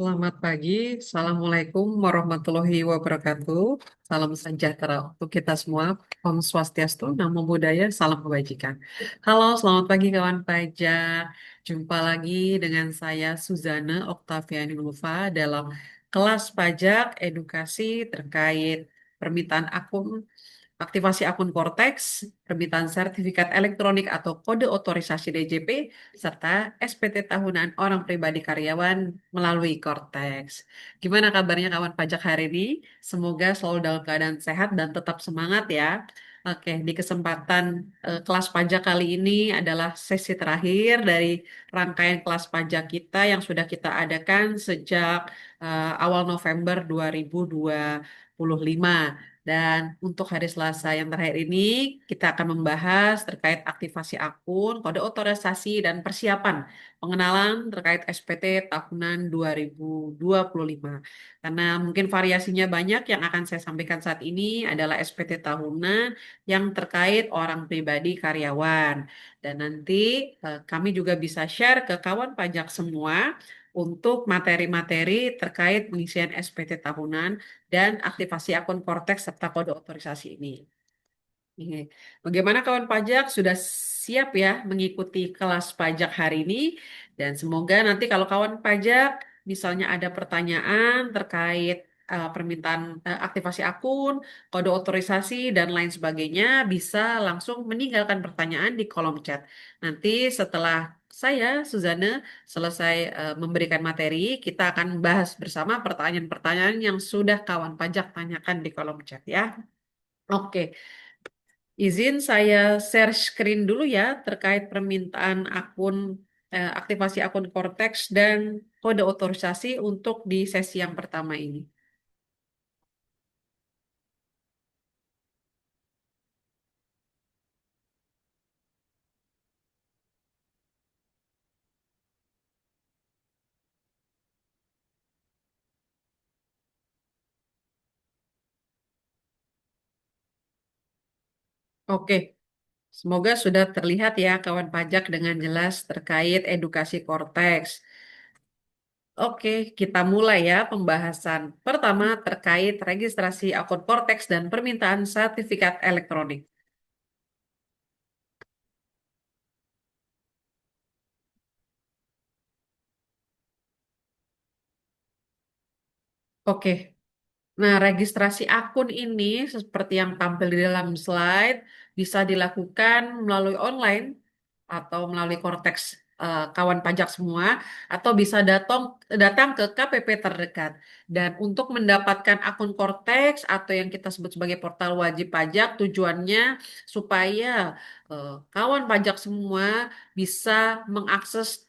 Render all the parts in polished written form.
Selamat pagi, Assalamualaikum warahmatullahi wabarakatuh. Salam sejahtera untuk kita semua. Om Swastiastu, Namo Buddhaya, salam kebajikan. Halo, selamat pagi kawan pajak. Jumpa lagi dengan saya Suzana Oktaviani Lufa dalam kelas pajak edukasi terkait permintaan akun aktivasi akun Cortex, permintaan sertifikat elektronik atau kode otorisasi DJP, serta SPT tahunan orang pribadi karyawan melalui Cortex. Gimana kabarnya kawan pajak hari ini? Semoga selalu dalam keadaan sehat dan tetap semangat ya. Oke, di kesempatan kelas pajak kali ini adalah sesi terakhir dari rangkaian kelas pajak kita yang sudah kita adakan sejak awal November 2025. Dan untuk hari Selasa yang terakhir ini, kita akan membahas terkait aktivasi akun, kode otorisasi, dan persiapan pengenalan terkait SPT tahunan 2025. Karena mungkin variasinya banyak, yang akan saya sampaikan saat ini adalah SPT tahunan yang terkait orang pribadi karyawan. Dan nanti kami juga bisa share ke kawan pajak semua untuk materi-materi terkait pengisian SPT tahunan dan aktivasi akun Cortex serta kode otorisasi ini. Oke. Bagaimana kawan pajak sudah siap ya mengikuti kelas pajak hari ini? Dan semoga nanti kalau kawan pajak misalnya ada pertanyaan terkait permintaan aktivasi akun, kode otorisasi dan lain sebagainya, bisa langsung meninggalkan pertanyaan di kolom chat. Nanti setelah saya, Suzana, selesai memberikan materi, kita akan bahas bersama pertanyaan-pertanyaan yang sudah kawan pajak tanyakan di kolom chat ya. Oke. Izin saya share screen dulu ya terkait permintaan akun aktivasi akun Cortex dan kode otorisasi untuk di sesi yang pertama ini. Oke, semoga sudah terlihat ya kawan pajak dengan jelas terkait edukasi Cortex. Oke, kita mulai ya pembahasan. Pertama terkait registrasi akun Cortex dan permintaan sertifikat elektronik. Oke, nah, registrasi akun ini seperti yang tampil di dalam slide bisa dilakukan melalui online atau melalui Cortex kawan pajak semua atau bisa datang ke KPP terdekat. Dan untuk mendapatkan akun Cortex atau yang kita sebut sebagai portal wajib pajak tujuannya supaya kawan pajak semua bisa mengakses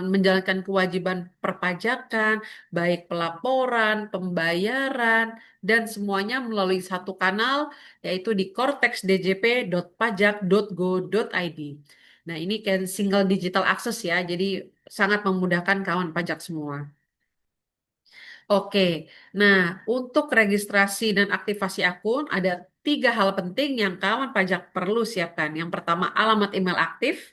menjalankan kewajiban perpajakan, baik pelaporan, pembayaran, dan semuanya melalui satu kanal, yaitu di cortexdjp.pajak.go.id. Nah, ini kan single digital access ya, jadi sangat memudahkan kawan pajak semua. Oke, nah untuk registrasi dan aktivasi akun ada tiga hal penting yang kawan pajak perlu siapkan. Yang pertama, alamat email aktif.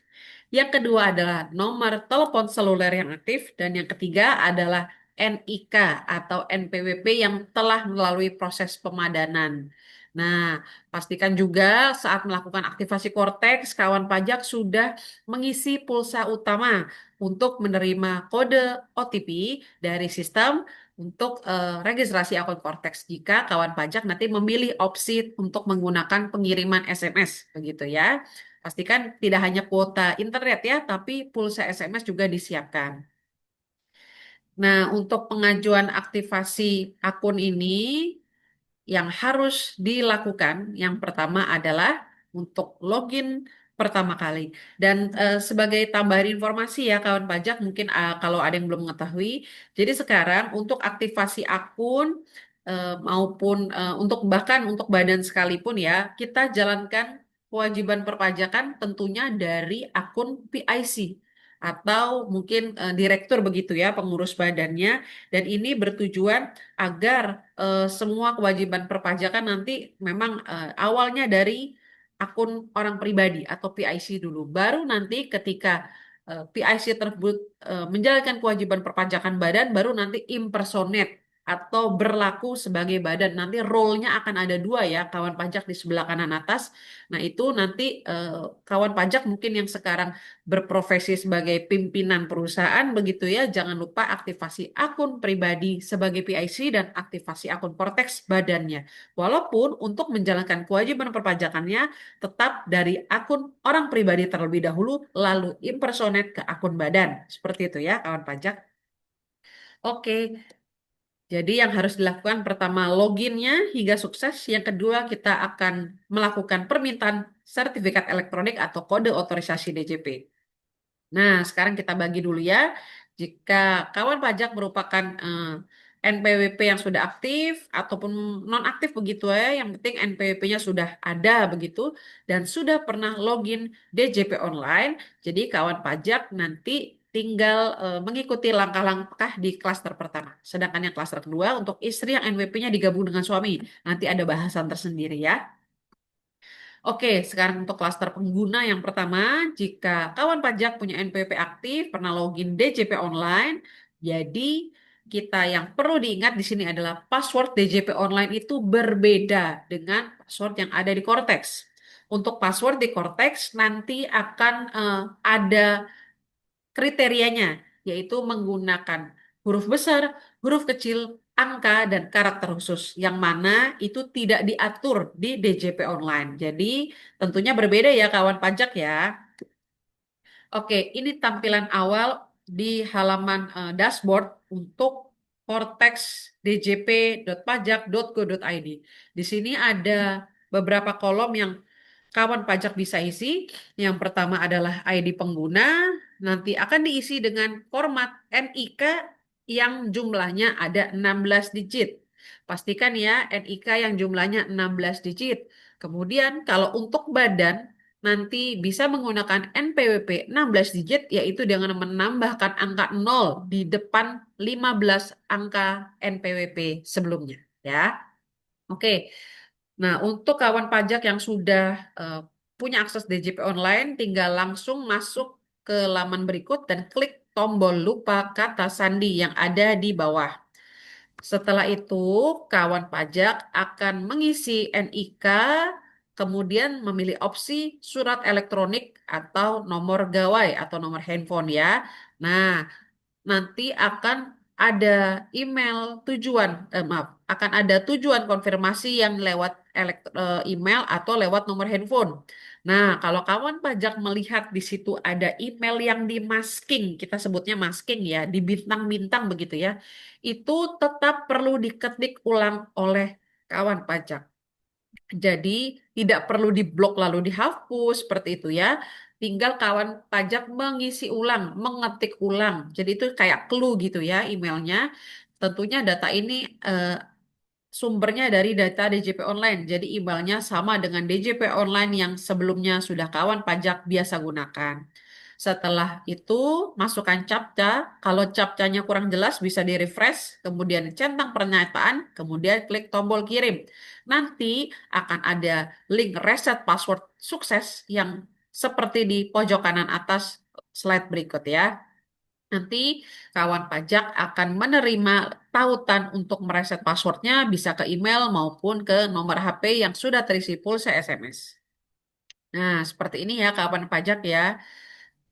Yang kedua adalah nomor telepon seluler yang aktif. Dan yang ketiga adalah NIK atau NPWP yang telah melalui proses pemadanan. Nah, pastikan juga saat melakukan aktivasi Cortex, kawan pajak sudah mengisi pulsa utama untuk menerima kode OTP dari sistem untuk registrasi akun Cortex jika kawan pajak nanti memilih opsi untuk menggunakan pengiriman SMS begitu ya. Pastikan tidak hanya kuota internet ya, tapi pulsa SMS juga disiapkan. Nah, untuk pengajuan aktivasi akun ini yang harus dilakukan yang pertama adalah untuk login pertama kali. Dan sebagai tambahan informasi ya kawan pajak mungkin kalau ada yang belum mengetahui, jadi sekarang untuk aktivasi akun maupun untuk bahkan untuk badan sekalipun ya, kita jalankan kewajiban perpajakan tentunya dari akun PIC atau mungkin direktur begitu ya pengurus badannya, dan ini bertujuan agar semua kewajiban perpajakan nanti memang awalnya dari akun orang pribadi atau PIC dulu. Baru nanti ketika PIC tersebut menjalankan kewajiban perpajakan badan, baru nanti impersonate atau berlaku sebagai badan. Nanti role-nya akan ada dua ya, kawan pajak di sebelah kanan atas. Nah, itu nanti kawan pajak mungkin yang sekarang berprofesi sebagai pimpinan perusahaan begitu ya, jangan lupa aktivasi akun pribadi sebagai PIC dan aktivasi akun Cortex badannya. Walaupun untuk menjalankan kewajiban perpajakannya tetap dari akun orang pribadi terlebih dahulu, lalu impersonate ke akun badan. Seperti itu ya, kawan pajak. Oke, jadi yang harus dilakukan pertama loginnya hingga sukses. Yang kedua kita akan melakukan permintaan sertifikat elektronik atau kode otorisasi DJP. Nah, sekarang kita bagi dulu ya. Jika kawan pajak merupakan NPWP yang sudah aktif ataupun non-aktif begitu ya, yang penting NPWP-nya sudah ada begitu dan sudah pernah login DJP online, jadi kawan pajak nanti tinggal mengikuti langkah-langkah di klaster pertama. Sedangkan yang klaster kedua untuk istri yang NWP-nya digabung dengan suami, nanti ada bahasan tersendiri ya. Oke, sekarang untuk klaster pengguna yang pertama, jika kawan pajak punya NPWP aktif, pernah login DJP online, jadi kita yang perlu diingat di sini adalah password DJP online itu berbeda dengan password yang ada di Cortex. Untuk password di Cortex nanti akan ada kriterianya, yaitu menggunakan huruf besar, huruf kecil, angka, dan karakter khusus, yang mana itu tidak diatur di DJP online. Jadi tentunya berbeda ya kawan pajak ya. Oke, ini tampilan awal di halaman dashboard untuk Cortex djp.pajak.go.id. Di sini ada beberapa kolom yang kawan pajak bisa isi. Yang pertama adalah ID pengguna, nanti akan diisi dengan format NIK yang jumlahnya ada 16 digit. Pastikan ya NIK yang jumlahnya 16 digit. Kemudian kalau untuk badan, nanti bisa menggunakan NPWP 16 digit, yaitu dengan menambahkan angka 0 di depan 15 angka NPWP sebelumnya. Ya, oke. Nah, untuk kawan pajak yang sudah eh, punya akses DJP online, tinggal langsung masuk ke laman berikut dan klik tombol lupa kata sandi yang ada di bawah. Setelah itu, kawan pajak akan mengisi NIK, kemudian memilih opsi surat elektronik atau nomor gawai atau nomor handphone ya. Nah, nanti akan ada email tujuan, maaf, akan ada tujuan konfirmasi yang lewat email atau lewat nomor handphone. Nah, kalau kawan pajak melihat di situ ada email yang di masking, kita sebutnya masking ya, di bintang-bintang begitu ya, itu tetap perlu diketik ulang oleh kawan pajak. Jadi tidak perlu diblok lalu dihapus seperti itu ya. Tinggal kawan pajak mengisi ulang, mengetik ulang. Jadi itu kayak clue gitu ya emailnya. Tentunya data ini eh, sumbernya dari data DJP online. Jadi emailnya sama dengan DJP online yang sebelumnya sudah kawan pajak biasa gunakan. Setelah itu masukkan CAPTCA. Kalau CAPTCA-nya kurang jelas bisa di-refresh, kemudian centang pernyataan, kemudian klik tombol kirim. Nanti akan ada link reset password sukses yang seperti di pojok kanan atas slide berikut ya. Nanti kawan pajak akan menerima tautan untuk mereset passwordnya bisa ke email maupun ke nomor HP yang sudah terisi pulsa SMS. Nah, seperti ini ya kawan pajak ya.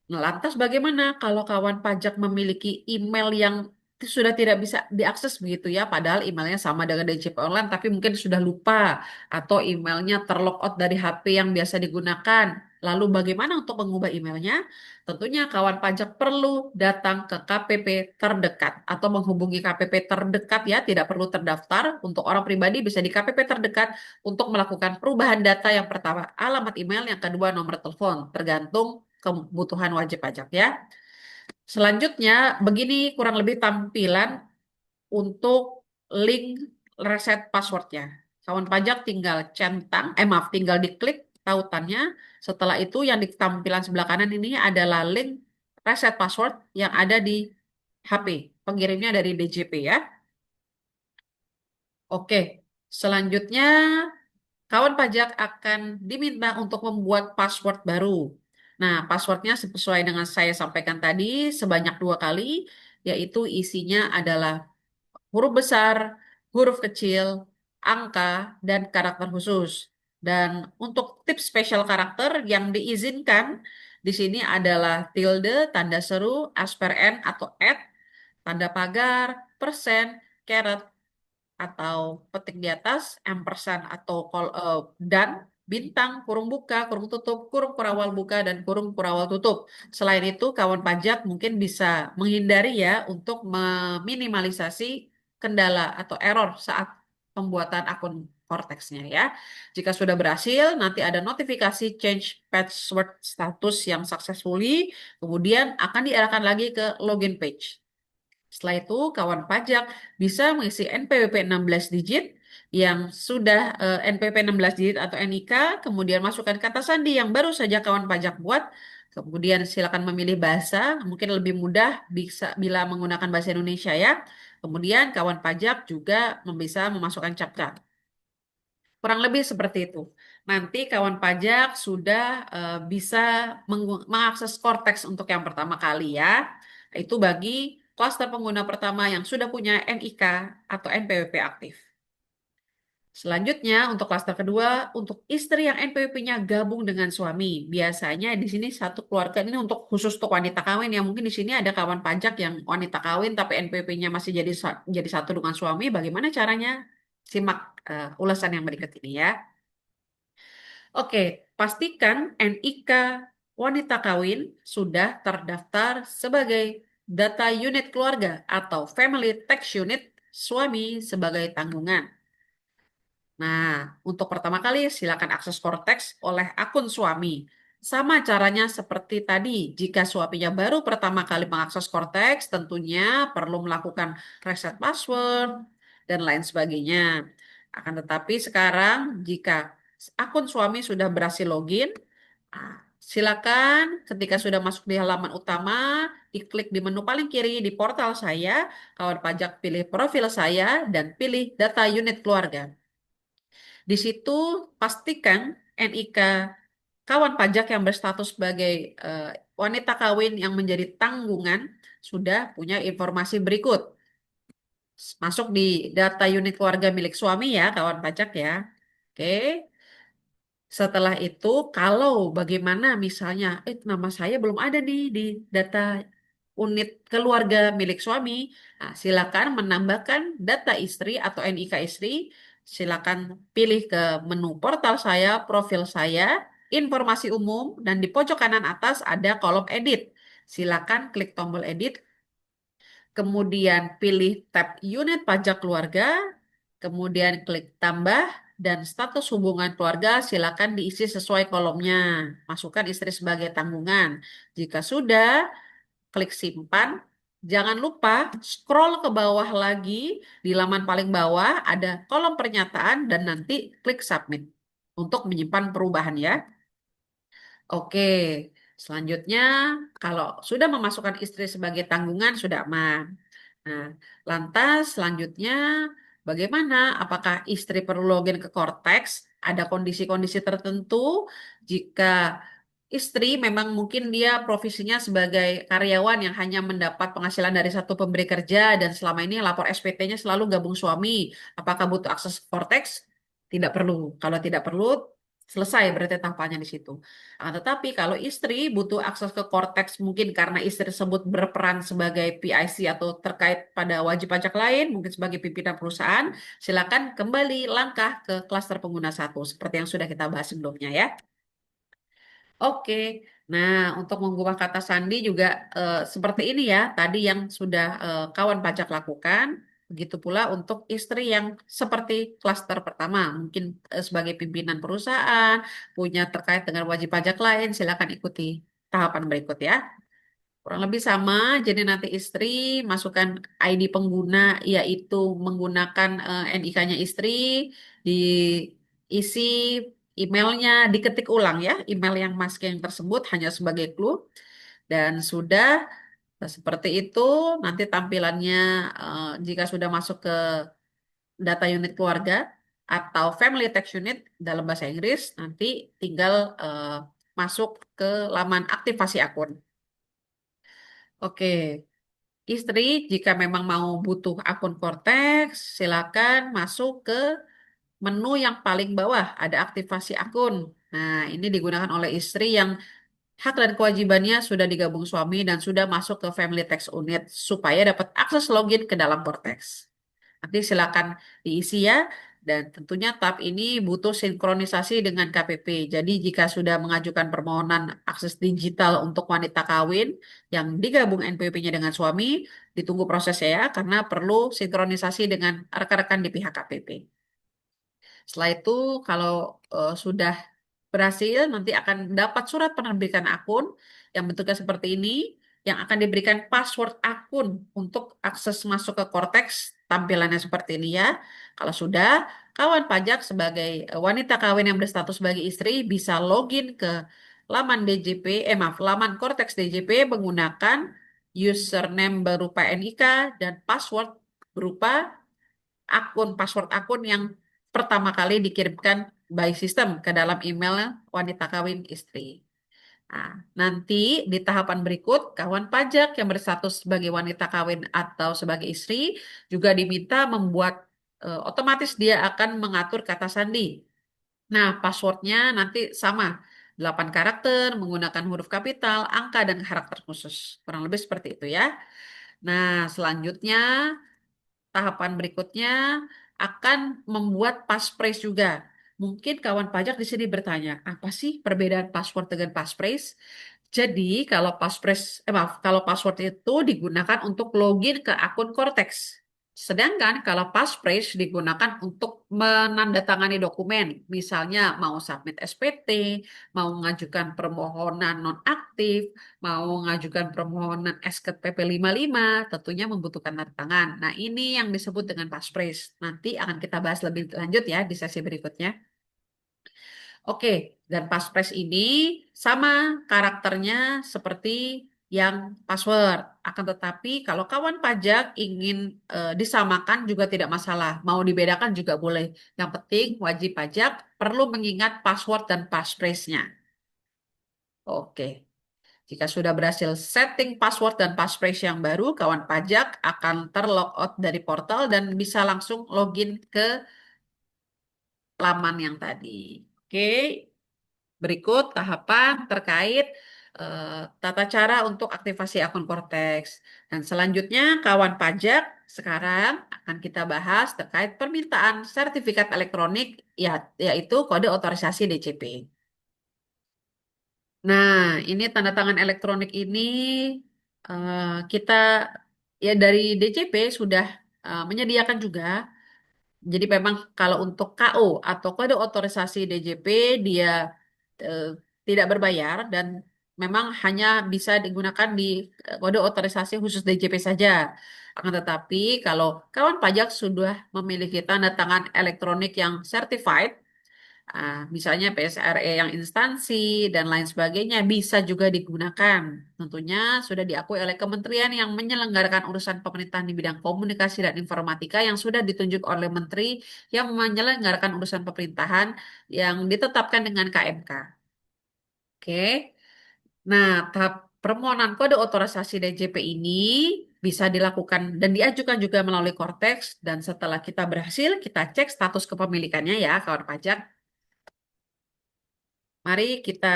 Nah, lantas bagaimana kalau kawan pajak memiliki email yang sudah tidak bisa diakses begitu ya, padahal emailnya sama dengan DJP online, tapi mungkin sudah lupa atau emailnya terlogout dari HP yang biasa digunakan. Lalu bagaimana untuk mengubah emailnya? Tentunya kawan pajak perlu datang ke KPP terdekat atau menghubungi KPP terdekat ya, tidak perlu terdaftar. Untuk orang pribadi bisa di KPP terdekat untuk melakukan perubahan data yang pertama alamat email, yang kedua nomor telepon, tergantung kebutuhan wajib pajak ya. Selanjutnya, begini kurang lebih tampilan untuk link reset passwordnya. Kawan pajak tinggal centang, maaf, tinggal diklik tautannya. Setelah itu yang di tampilan sebelah kanan ini adalah link reset password yang ada di HP. Pengirimnya dari DJP ya. Oke, selanjutnya kawan pajak akan diminta untuk membuat password baru. Nah, passwordnya sesuai dengan saya sampaikan tadi sebanyak 2 kali, yaitu isinya adalah huruf besar, huruf kecil, angka, dan karakter khusus. Dan untuk tips spesial karakter yang diizinkan di sini adalah tilde, tanda seru, *n atau tanda pagar, persen, caret, atau petik di atas, ampersand atau dan, bintang, kurung buka, kurung tutup, kurung kurawal buka, dan kurung kurawal tutup. Selain itu, kawan pajak mungkin bisa menghindari ya untuk meminimalisasi kendala atau error saat pembuatan akun Cortex-nya ya. Jika sudah berhasil, nanti ada notifikasi change password status yang successfully, kemudian akan diarahkan lagi ke login page. Setelah itu, kawan pajak bisa mengisi NPWP 16 digit yang sudah NPWP 16 digit atau NIK, kemudian masukkan kata sandi yang baru saja kawan pajak buat, kemudian silakan memilih bahasa, mungkin lebih mudah bisa bila menggunakan bahasa Indonesia ya. Kemudian kawan pajak juga bisa memasukkan captcha. Kurang lebih seperti itu. Nanti kawan pajak sudah bisa mengakses Cortex untuk yang pertama kali ya. Itu bagi klaster pengguna pertama yang sudah punya NIK atau NPWP aktif. Selanjutnya untuk klaster kedua, untuk istri yang NPWP-nya gabung dengan suami. Biasanya di sini satu keluarga ini untuk khusus untuk wanita kawin ya. Mungkin di sini ada kawan pajak yang wanita kawin tapi NPWP-nya masih jadi satu dengan suami. Bagaimana caranya? Simak ulasan yang berikut ini ya. Oke, pastikan NIK wanita kawin sudah terdaftar sebagai data unit keluarga atau family tax unit suami sebagai tanggungan. Nah, untuk pertama kali silakan akses Cortex oleh akun suami. Sama caranya seperti tadi, jika suaminya baru pertama kali mengakses Cortex, tentunya perlu melakukan reset password dan lain sebagainya. Akan tetapi sekarang, jika akun suami sudah berhasil login, nah, silakan ketika sudah masuk di halaman utama, diklik di menu paling kiri di portal saya, kawan pajak pilih profil saya, dan pilih data unit keluarga. Di situ pastikan NIK kawan pajak yang berstatus sebagai eh, wanita kawin yang menjadi tanggungan sudah punya informasi berikut. Masuk di data unit keluarga milik suami ya, kawan pajak ya. Oke. Setelah itu, kalau bagaimana misalnya, nama saya belum ada nih di data unit keluarga milik suami, nah, silakan menambahkan data istri atau NIK istri. Silakan pilih ke menu portal saya, profil saya, informasi umum, dan di pojok kanan atas ada kolom edit. Silakan klik tombol edit, kemudian pilih tab unit pajak keluarga, kemudian klik tambah, dan status hubungan keluarga silakan diisi sesuai kolomnya. Masukkan istri sebagai tanggungan. Jika sudah, klik simpan. Jangan lupa scroll ke bawah lagi, di laman paling bawah ada kolom pernyataan dan nanti klik submit untuk menyimpan perubahan ya. Oke, selanjutnya kalau sudah memasukkan istri sebagai tanggungan sudah aman. Nah, lantas selanjutnya bagaimana? Apakah istri perlu login ke Cortex? Ada kondisi-kondisi tertentu jika istri memang mungkin dia profesinya sebagai karyawan yang hanya mendapat penghasilan dari satu pemberi kerja dan selama ini lapor SPT-nya selalu gabung suami. Apakah butuh akses Cortex? Tidak perlu. Kalau tidak perlu, selesai berarti tahapannya di situ. Nah, tetapi kalau istri butuh akses ke Cortex mungkin karena istri tersebut berperan sebagai PIC atau terkait pada wajib pajak lain, mungkin sebagai pimpinan perusahaan, silakan kembali langkah ke klaster pengguna satu seperti yang sudah kita bahas sebelumnya ya. Oke, nah untuk mengubah kata sandi juga seperti ini ya, tadi yang sudah kawan pajak lakukan, begitu pula untuk istri yang seperti klaster pertama, mungkin sebagai pimpinan perusahaan, punya terkait dengan wajib pajak lain, silakan ikuti tahapan berikut ya. Kurang lebih sama, jadi nanti istri masukkan ID pengguna, yaitu menggunakan NIK-nya istri, diisi emailnya, diketik ulang ya, email yang masking tersebut hanya sebagai clue, dan sudah seperti itu, nanti tampilannya jika sudah masuk ke data unit keluarga atau family tax unit dalam bahasa Inggris, nanti tinggal masuk ke laman aktivasi akun. Oke, istri jika memang mau butuh akun Cortex, silakan masuk ke menu yang paling bawah, ada aktivasi akun. Nah, ini digunakan oleh istri yang hak dan kewajibannya sudah digabung suami dan sudah masuk ke Family Tax Unit supaya dapat akses login ke dalam Cortex. Nanti silakan diisi ya. Dan tentunya tahap ini butuh sinkronisasi dengan KPP. Jadi jika sudah mengajukan permohonan akses digital untuk wanita kawin yang digabung NPWP-nya dengan suami, ditunggu prosesnya ya, karena perlu sinkronisasi dengan rekan-rekan di pihak KPP. Setelah itu, kalau sudah berhasil, nanti akan dapat surat penerbitan akun yang bentuknya seperti ini, yang akan diberikan password akun untuk akses masuk ke Cortex, tampilannya seperti ini ya. Kalau sudah, kawan pajak sebagai wanita kawin yang berstatus sebagai istri bisa login ke laman DJP, maaf, laman Cortex DJP menggunakan username berupa NIK dan password berupa password akun yang pertama kali dikirimkan by system ke dalam email wanita kawin istri. Nah, nanti di tahapan berikut, kawan pajak yang berstatus sebagai wanita kawin atau sebagai istri juga diminta membuat, otomatis dia akan mengatur kata sandi. Nah, passwordnya nanti sama, 8 karakter menggunakan huruf kapital, angka, dan karakter khusus. Kurang lebih seperti itu ya. Nah, selanjutnya tahapan berikutnya akan membuat passphrase juga. Mungkin kawan pajak di sini bertanya, apa sih perbedaan password dengan passphrase? Jadi, kalau passphrase, maaf, kalau password itu digunakan untuk login ke akun Cortex. Sedangkan kalau passphrase digunakan untuk menandatangani dokumen, misalnya mau submit SPT, mau mengajukan permohonan nonaktif, mau mengajukan permohonan SKPP 55, tentunya membutuhkan tanda tangan. Nah, ini yang disebut dengan passphrase. Nanti akan kita bahas lebih lanjut ya di sesi berikutnya. Oke, dan passphrase ini sama karakternya seperti yang password. Akan tetapi kalau kawan pajak ingin disamakan juga tidak masalah. Mau dibedakan juga boleh. Yang penting wajib pajak perlu mengingat password dan passphrase-nya. Oke. Jika sudah berhasil setting password dan passphrase yang baru, kawan pajak akan terlog out dari portal dan bisa langsung login ke laman yang tadi. Oke, berikut tahapan terkait tata cara untuk aktivasi akun Cortex. Dan selanjutnya, kawan pajak sekarang akan kita bahas terkait permintaan sertifikat elektronik, ya, yaitu kode otorisasi DCP. Nah, ini tanda tangan elektronik ini kita ya dari DCP sudah menyediakan juga. Jadi memang kalau untuk KO atau kode otorisasi DJP dia eh, tidak berbayar dan memang hanya bisa digunakan di kode otorisasi khusus DJP saja. Akan tetapi kalau kawan pajak sudah memiliki tanda tangan elektronik yang certified, misalnya PSRE yang instansi dan lain sebagainya bisa juga digunakan. Tentunya sudah diakui oleh kementerian yang menyelenggarakan urusan pemerintahan di bidang komunikasi dan informatika yang sudah ditunjuk oleh menteri yang menyelenggarakan urusan pemerintahan yang ditetapkan dengan KMK. Oke. Nah, tahap permohonan kode otorisasi DJP ini bisa dilakukan dan diajukan juga melalui Cortex dan setelah kita berhasil, kita cek status kepemilikannya ya, kawan pajak. Mari kita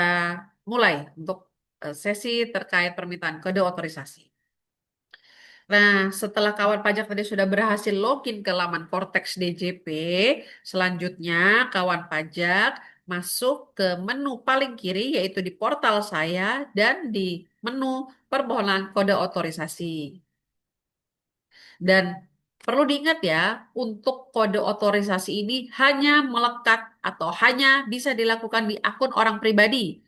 mulai untuk sesi terkait permintaan kode otorisasi. Nah, setelah kawan pajak tadi sudah berhasil login ke laman Cortex DJP, selanjutnya kawan pajak masuk ke menu paling kiri yaitu di portal saya dan di menu permohonan kode otorisasi. Dan perlu diingat ya, untuk kode otorisasi ini hanya melekat atau hanya bisa dilakukan di akun orang pribadi.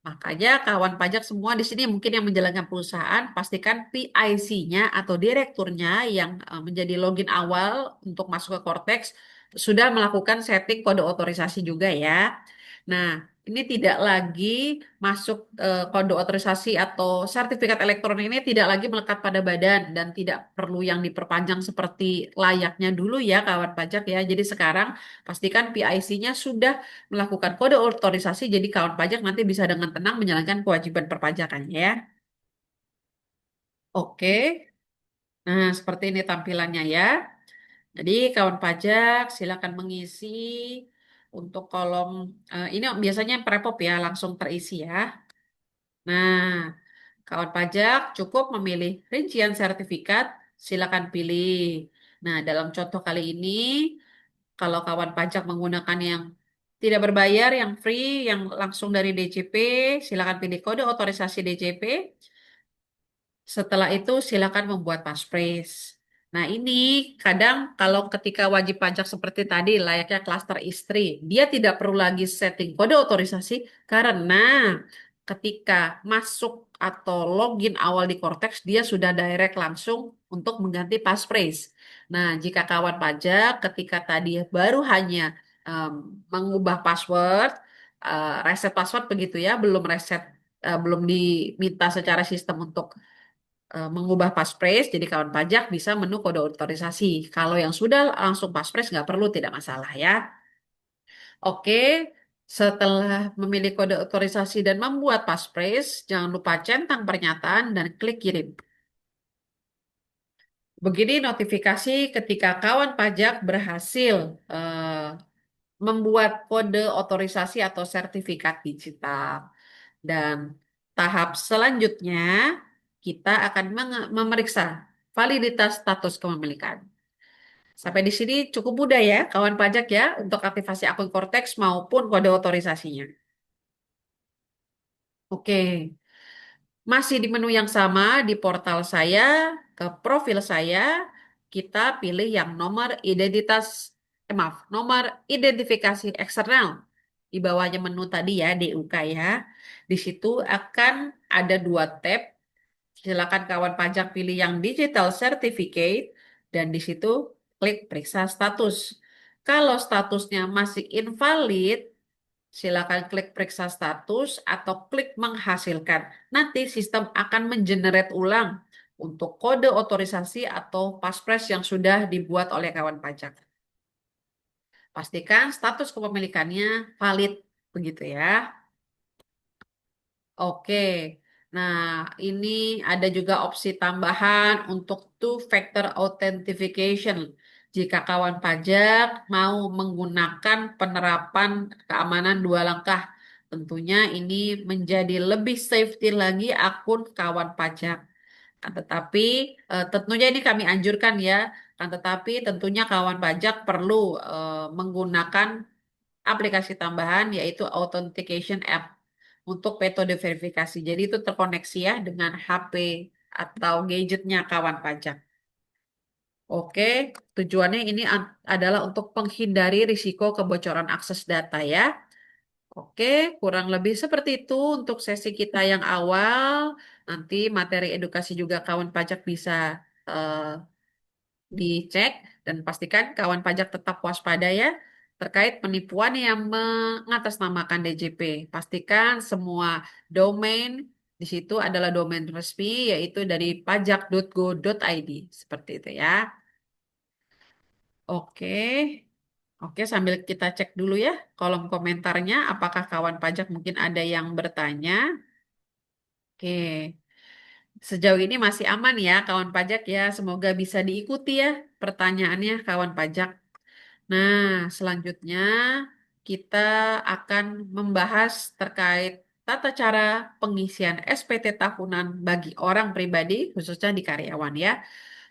Makanya kawan pajak semua di sini mungkin yang menjalankan perusahaan, pastikan PIC-nya atau direkturnya yang menjadi login awal untuk masuk ke Cortex sudah melakukan setting kode otorisasi juga ya. Nah, ini tidak lagi masuk kode otorisasi atau sertifikat elektronik ini tidak lagi melekat pada badan dan tidak perlu yang diperpanjang seperti layaknya dulu ya kawan pajak ya. Jadi sekarang pastikan PIC-nya sudah melakukan kode otorisasi jadi kawan pajak nanti bisa dengan tenang menjalankan kewajiban perpajakannya ya. Oke. Nah, seperti ini tampilannya ya. Jadi kawan pajak silakan mengisi untuk kolom ini biasanya prepop ya langsung terisi ya. Nah, kawan pajak cukup memilih rincian sertifikat, silakan pilih. Nah, dalam contoh kali ini kalau kawan pajak menggunakan yang tidak berbayar, yang free, yang langsung dari DJP, silakan pilih kode otorisasi DJP. Setelah itu silakan membuat passphrase. Nah, ini kadang kalau ketika wajib pajak seperti tadi layaknya klaster istri, dia tidak perlu lagi setting kode otorisasi karena ketika masuk atau login awal di Cortex dia sudah direct langsung untuk mengganti passphrase. Nah, jika kawan pajak ketika tadi baru hanya em, mengubah password, reset password begitu ya, belum reset belum diminta secara sistem untuk mengubah passphrase, jadi kawan pajak bisa menu kode otorisasi. Kalau yang sudah langsung passphrase nggak perlu, tidak masalah ya. Oke, setelah memilih kode otorisasi dan membuat passphrase, jangan lupa centang pernyataan dan klik kirim. Begini notifikasi ketika kawan pajak berhasil membuat kode otorisasi atau sertifikat digital. Dan tahap selanjutnya, kita akan memeriksa validitas status kepemilikan. Sampai di sini cukup mudah ya, kawan pajak ya, untuk aktivasi akun Cortex maupun kode otorisasinya. Oke, masih di menu yang sama di portal saya, ke profil saya, kita pilih yang nomor identitas, maaf, nomor identifikasi eksternal. Di bawahnya menu tadi ya, DUK ya. Di situ akan ada dua tab. Silakan kawan pajak pilih yang digital certificate dan di situ klik periksa status. Kalau statusnya masih invalid, silakan klik periksa status atau klik menghasilkan. Nanti sistem akan mengenerate ulang untuk kode otorisasi atau passphrase yang sudah dibuat oleh kawan pajak. Pastikan status kepemilikannya valid begitu ya. Oke. Nah, ini ada juga opsi tambahan untuk two-factor authentication. Jika kawan pajak mau menggunakan penerapan keamanan dua langkah, tentunya ini menjadi lebih safety lagi akun kawan pajak. Kan tetapi tentunya ini kami anjurkan ya. Kan tetapi tentunya kawan pajak perlu menggunakan aplikasi tambahan yaitu Authentication App untuk metode verifikasi. Jadi itu terkoneksi ya dengan HP atau gadgetnya kawan pajak. Oke, tujuannya ini adalah untuk menghindari risiko kebocoran akses data ya. Oke, kurang lebih seperti itu untuk sesi kita yang awal. Nanti materi edukasi juga kawan pajak bisa eh, dicek dan pastikan kawan pajak tetap waspada ya terkait penipuan yang mengatasnamakan DJP. Pastikan semua domain di situ adalah domain resmi yaitu dari pajak.go.id seperti itu ya. Oke. Oke, sambil kita cek dulu ya kolom komentarnya apakah kawan pajak mungkin ada yang bertanya. Oke. Sejauh ini masih aman ya kawan pajak ya. Semoga bisa diikuti ya pertanyaannya kawan pajak. Nah, selanjutnya kita akan membahas terkait tata cara pengisian SPT tahunan bagi orang pribadi, khususnya di karyawan ya.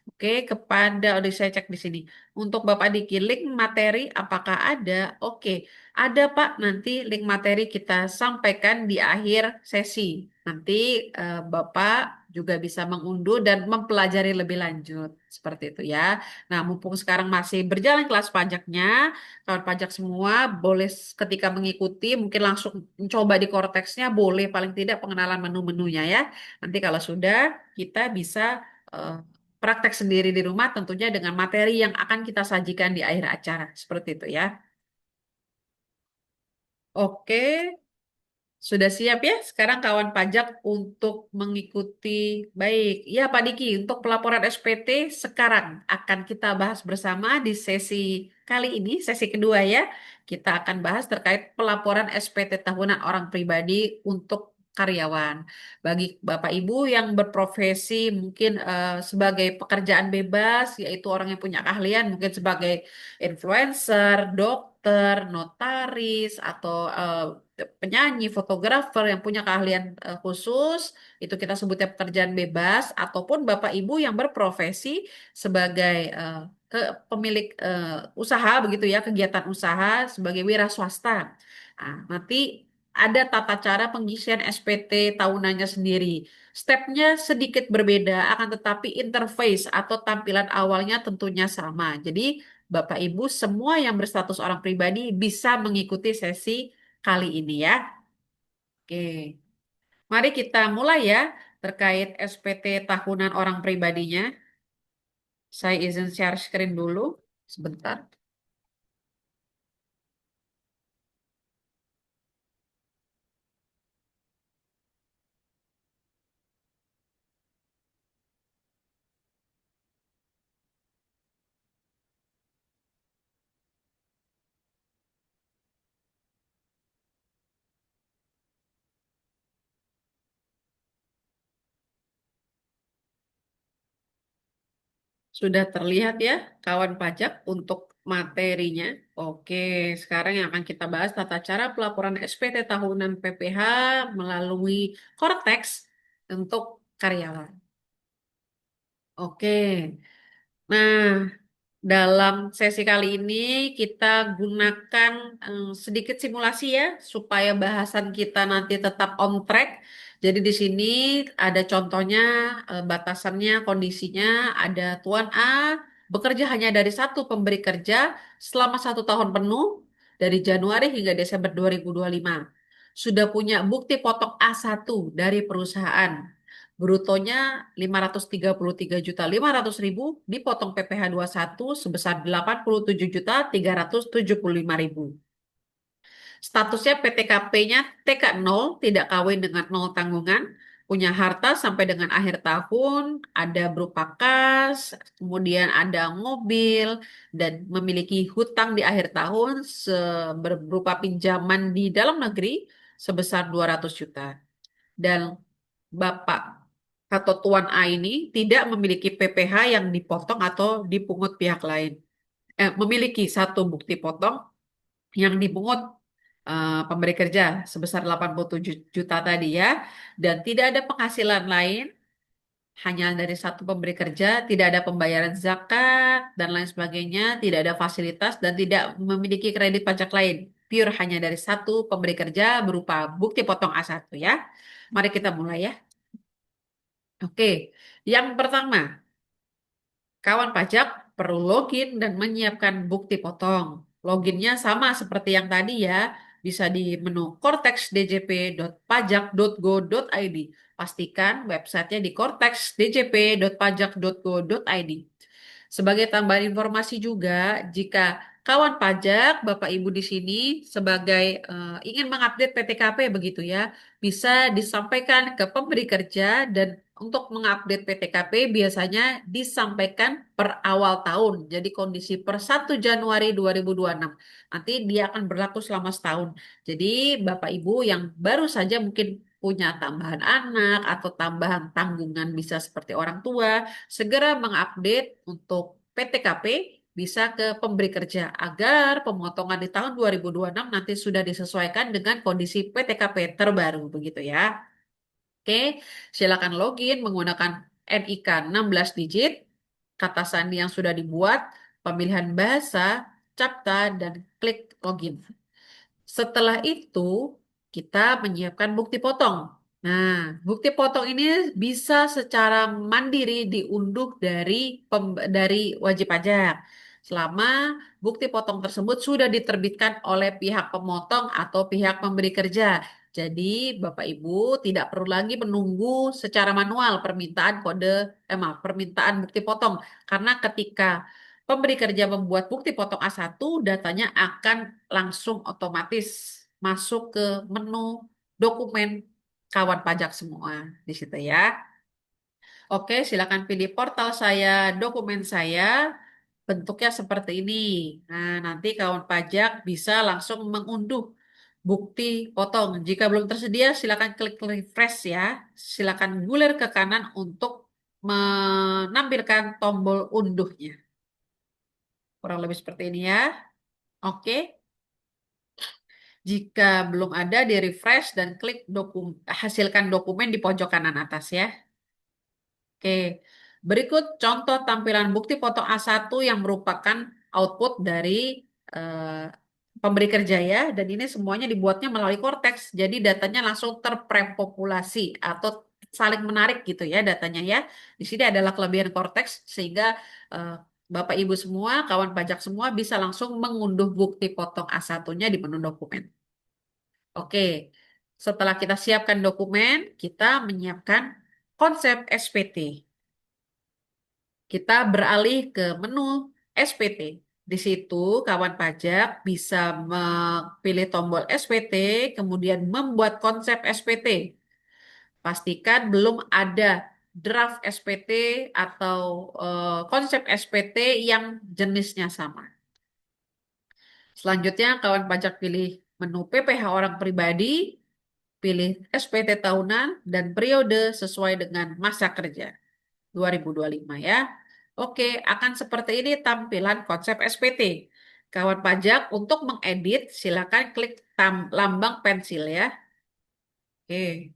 Oke, udah saya cek di sini. Untuk Bapak Diki, link materi apakah ada? Oke, ada Pak. Nanti link materi kita sampaikan di akhir sesi. Nanti Bapak juga bisa mengunduh dan mempelajari lebih lanjut. Seperti itu ya. Nah, mumpung sekarang masih berjalan kelas pajaknya, kawan pajak semua boleh ketika mengikuti, mungkin langsung mencoba di Cortex-nya, boleh paling tidak pengenalan menu-menunya ya. Nanti kalau sudah, kita bisa eh, praktek sendiri di rumah tentunya dengan materi yang akan kita sajikan di akhir acara. Seperti itu ya. Oke, sudah siap ya sekarang kawan pajak untuk mengikuti. Baik, ya Pak Diki, untuk pelaporan SPT sekarang akan kita bahas bersama di sesi kali ini, sesi kedua ya. Kita akan bahas terkait pelaporan SPT tahunan orang pribadi untuk karyawan. Bagi Bapak Ibu yang berprofesi mungkin sebagai pekerjaan bebas, yaitu orang yang punya keahlian, mungkin sebagai influencer, dokter, notaris, atau penyanyi, fotografer yang punya keahlian khusus, itu kita sebutnya pekerjaan bebas, ataupun Bapak Ibu yang berprofesi sebagai pemilik usaha begitu ya, kegiatan usaha sebagai wira swasta. Nah, nanti ada tata cara pengisian SPT tahunannya sendiri. Stepnya sedikit berbeda, akan tetapi interface atau tampilan awalnya tentunya sama. Jadi, Bapak Ibu semua yang berstatus orang pribadi bisa mengikuti sesi kali ini ya. Oke, mari kita mulai ya terkait SPT tahunan orang pribadinya. Saya izin share screen dulu sebentar. Sudah terlihat ya kawan pajak untuk materinya. Oke, sekarang yang akan kita bahas tata cara pelaporan SPT tahunan PPH melalui Cortex untuk karyawan. Oke. Nah, dalam sesi kali ini kita gunakan sedikit simulasi ya supaya bahasan kita nanti tetap on track. Jadi di sini ada contohnya, batasannya, kondisinya ada Tuan A bekerja hanya dari satu pemberi kerja selama 1 tahun penuh dari Januari hingga Desember 2025. Sudah punya bukti potong A1 dari perusahaan. Brutonya 533.500.000 dipotong PPh 21 sebesar 87.375.000. Statusnya PTKP-nya TK0, tidak kawin dengan nol tanggungan, punya harta sampai dengan akhir tahun, ada berupa kas, kemudian ada mobil, dan memiliki hutang di akhir tahun berupa pinjaman di dalam negeri sebesar 200 juta. Dan Bapak atau Tuan A ini tidak memiliki PPh yang dipotong atau dipungut pihak lain. Memiliki satu bukti potong yang dipungut pemberi kerja sebesar 87 juta tadi ya, dan tidak ada penghasilan lain, hanya dari satu pemberi kerja, tidak ada pembayaran zakat dan lain sebagainya, tidak ada fasilitas dan tidak memiliki kredit pajak lain. Pure hanya dari satu pemberi kerja berupa bukti potong A1 ya. Mari kita mulai ya. Oke, yang pertama, kawan pajak perlu login dan menyiapkan bukti potong. Loginnya sama seperti yang tadi ya, bisa di menu cortexdjp.pajak.go.id. Pastikan websitenya di cortexdjp.pajak.go.id. Sebagai tambahan informasi juga, jika kawan pajak, Bapak Ibu di sini sebagai ingin mengupdate PTKP begitu ya, bisa disampaikan ke pemberi kerja dan untuk mengupdate PTKP biasanya disampaikan per awal tahun. Jadi kondisi per 1 Januari 2026. Nanti dia akan berlaku selama setahun. Jadi Bapak Ibu yang baru saja mungkin punya tambahan anak atau tambahan tanggungan bisa seperti orang tua, segera mengupdate untuk PTKP bisa ke pemberi kerja agar pemotongan di tahun 2026 nanti sudah disesuaikan dengan kondisi PTKP terbaru begitu ya. Oke, silakan login menggunakan NIK 16 digit, kata sandi yang sudah dibuat, pemilihan bahasa, captcha, dan klik login. Setelah itu, kita menyiapkan bukti potong. Nah, bukti potong ini bisa secara mandiri diunduh dari wajib pajak. Selama bukti potong tersebut sudah diterbitkan oleh pihak pemotong atau pihak pemberi kerja. Jadi, Bapak Ibu tidak perlu lagi menunggu secara manual permintaan bukti potong. Karena ketika pemberi kerja membuat bukti potong A1, datanya akan langsung otomatis. masuk ke menu dokumen kawan pajak semua di situ ya. Oke, silakan pilih portal saya, dokumen saya, bentuknya seperti ini. Nah, nanti kawan pajak bisa langsung mengunduh bukti potong. Jika belum tersedia, silakan klik refresh ya. Silakan gulir ke kanan untuk menampilkan tombol unduhnya. Kurang lebih seperti ini ya. Oke. Jika belum ada, di refresh dan klik hasilkan dokumen di pojok kanan atas ya. Oke, berikut contoh tampilan bukti foto A1 yang merupakan output dari eh, pemberi kerja ya. Dan ini semuanya dibuatnya melalui Cortex. Jadi datanya langsung terprepopulasi atau saling menarik gitu ya datanya ya. Di sini adalah kelebihan Cortex sehingga eh, Bapak Ibu semua, kawan pajak semua bisa langsung mengunduh bukti potong A1-nya di menu dokumen. Oke, setelah kita siapkan dokumen, kita menyiapkan konsep SPT. Kita beralih ke menu SPT. Di situ kawan pajak bisa memilih tombol SPT, kemudian membuat konsep SPT. Pastikan belum ada draft SPT atau konsep SPT yang jenisnya sama. Selanjutnya kawan pajak pilih menu PPh orang pribadi, pilih SPT tahunan dan periode sesuai dengan masa kerja 2025 ya. Oke, akan seperti ini tampilan konsep SPT. Kawan pajak untuk mengedit silakan klik lambang pensil ya. Oke.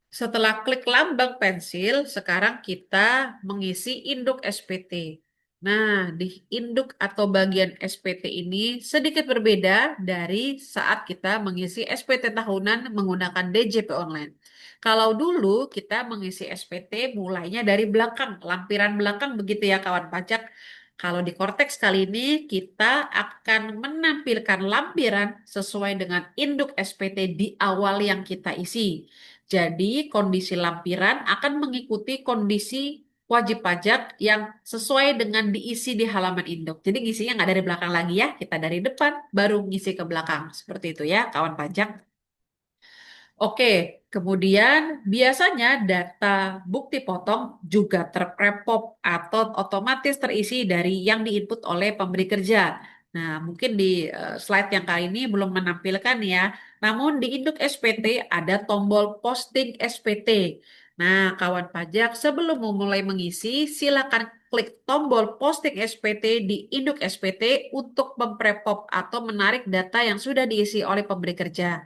Setelah klik lambang pensil, sekarang kita mengisi induk SPT. Nah, di induk atau bagian SPT ini sedikit berbeda dari saat kita mengisi SPT tahunan menggunakan DJP online. Kalau dulu kita mengisi SPT mulainya dari belakang, lampiran belakang begitu ya kawan pajak. Kalau di Cortex kali ini kita akan menampilkan lampiran sesuai dengan induk SPT di awal yang kita isi. Jadi, kondisi lampiran akan mengikuti kondisi wajib pajak yang sesuai dengan diisi di halaman induk. Jadi, ngisinya nggak dari belakang lagi ya, kita dari depan baru ngisi ke belakang. Seperti itu ya, kawan pajak. Oke, kemudian biasanya data bukti potong juga terprepop atau otomatis terisi dari yang diinput oleh pemberi kerja. Nah, mungkin di slide yang kali ini belum menampilkan ya. Namun di induk SPT ada tombol posting SPT. Nah, kawan pajak sebelum memulai mengisi, silakan klik tombol posting SPT di induk SPT untuk memprepop atau menarik data yang sudah diisi oleh pemberi kerja.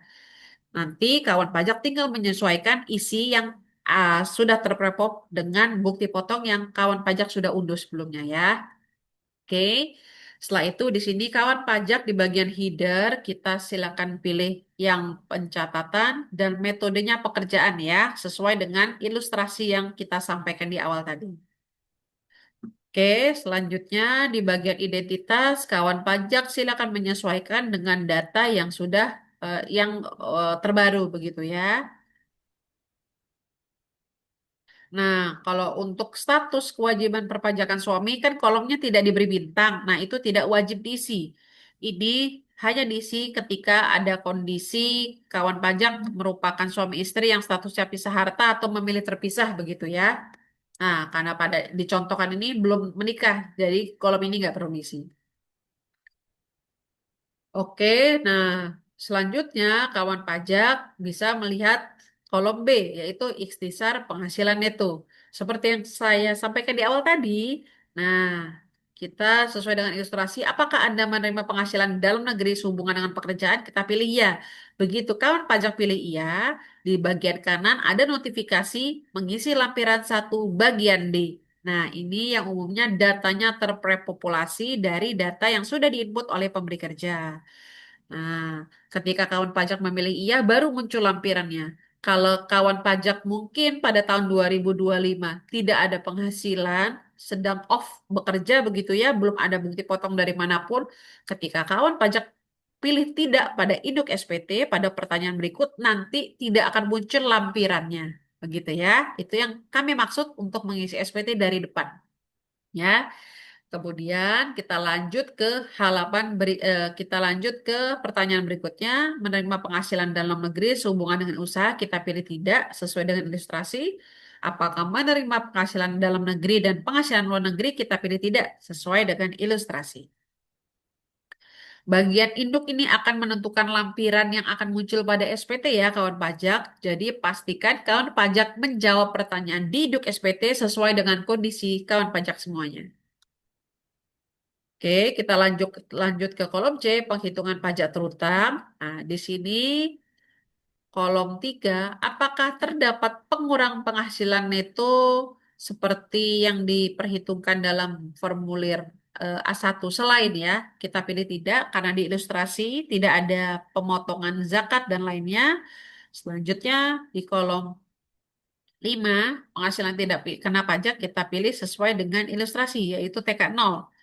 Nanti kawan pajak tinggal menyesuaikan isi yang sudah terprepop dengan bukti potong yang kawan pajak sudah unduh sebelumnya ya. Oke. Setelah itu di sini kawan pajak di bagian header kita silakan pilih yang pencatatan dan metodenya pekerjaan ya, sesuai dengan ilustrasi yang kita sampaikan di awal tadi. Oke, selanjutnya di bagian identitas, kawan pajak silakan menyesuaikan dengan data yang sudah terbaru begitu ya. Nah, kalau untuk status kewajiban perpajakan suami kan kolomnya tidak diberi bintang. Nah, itu tidak wajib diisi. Ini hanya diisi ketika ada kondisi kawan pajak merupakan suami istri yang statusnya pisah harta atau memilih terpisah begitu ya. Nah, karena pada dicontohkan ini belum menikah, jadi kolom ini nggak perlu diisi. Oke, nah selanjutnya kawan pajak bisa melihat kolom B, yaitu ikhtisar penghasilan neto. Seperti yang saya sampaikan di awal tadi, nah kita sesuai dengan ilustrasi, apakah Anda menerima penghasilan dalam negeri sehubungan dengan pekerjaan? Kita pilih iya. Begitu kawan pajak pilih iya, di bagian kanan ada notifikasi mengisi lampiran satu bagian D. Nah, ini yang umumnya datanya terprepopulasi dari data yang sudah diinput oleh pemberi kerja. Nah, ketika kawan pajak memilih iya, baru muncul lampirannya. Kalau kawan pajak mungkin pada tahun 2025 tidak ada penghasilan, sedang off bekerja begitu ya, belum ada bukti potong dari manapun. Ketika kawan pajak pilih tidak pada induk SPT, pada pertanyaan berikut nanti tidak akan muncul lampirannya. Begitu ya. Itu yang kami maksud untuk mengisi SPT dari depan. Ya. Kemudian kita lanjut ke kita lanjut ke pertanyaan berikutnya, menerima penghasilan dalam negeri sehubungan dengan usaha kita pilih tidak sesuai dengan ilustrasi. Apakah menerima penghasilan dalam negeri dan penghasilan luar negeri kita pilih tidak sesuai dengan ilustrasi. Bagian induk ini akan menentukan lampiran yang akan muncul pada SPT ya kawan pajak. Jadi pastikan kawan pajak menjawab pertanyaan di induk SPT sesuai dengan kondisi kawan pajak semuanya. Oke, kita lanjut lanjut ke kolom C, penghitungan pajak terutang. Nah, di sini kolom 3, apakah terdapat pengurang penghasilan neto seperti yang diperhitungkan dalam formulir A1 selain ya, kita pilih tidak karena di ilustrasi tidak ada pemotongan zakat dan lainnya. Selanjutnya di kolom 5, penghasilan tidak kena pajak kita pilih sesuai dengan ilustrasi yaitu TK0.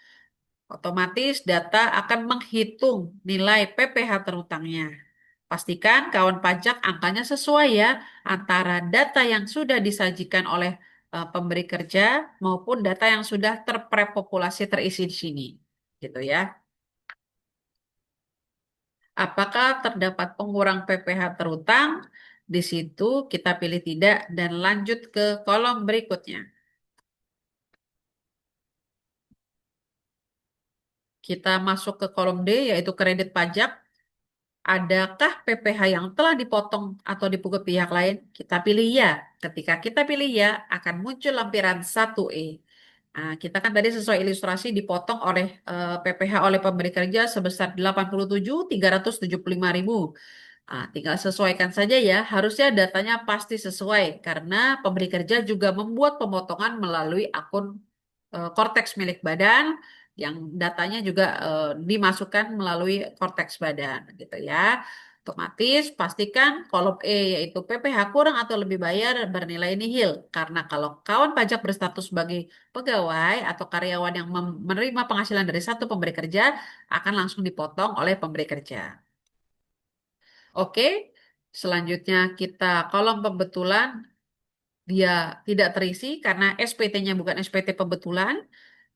Otomatis data akan menghitung nilai PPh terutangnya. Pastikan kawan pajak angkanya sesuai ya antara data yang sudah disajikan oleh pemberi kerja maupun data yang sudah terprepopulasi terisi di sini. Gitu ya. Apakah terdapat pengurang PPh terutang? Di situ kita pilih tidak dan lanjut ke kolom berikutnya. Kita masuk ke kolom D yaitu kredit pajak. Adakah PPh yang telah dipotong atau dipungut pihak lain? Kita pilih ya. Ketika kita pilih ya, akan muncul lampiran 1E. Nah, kita kan tadi sesuai ilustrasi dipotong oleh PPh oleh pemberi kerja sebesar 87.375.000. Ah, tinggal sesuaikan saja ya. Harusnya datanya pasti sesuai karena pemberi kerja juga membuat pemotongan melalui akun Cortex milik badan yang datanya juga dimasukkan melalui Cortex badan gitu ya. Otomatis pastikan kolom E yaitu PPh kurang atau lebih bayar bernilai nihil karena kalau kawan pajak berstatus sebagai pegawai atau karyawan yang menerima penghasilan dari satu pemberi kerja akan langsung dipotong oleh pemberi kerja. Oke, selanjutnya kita kolom pembetulan dia tidak terisi karena SPT-nya bukan SPT pembetulan.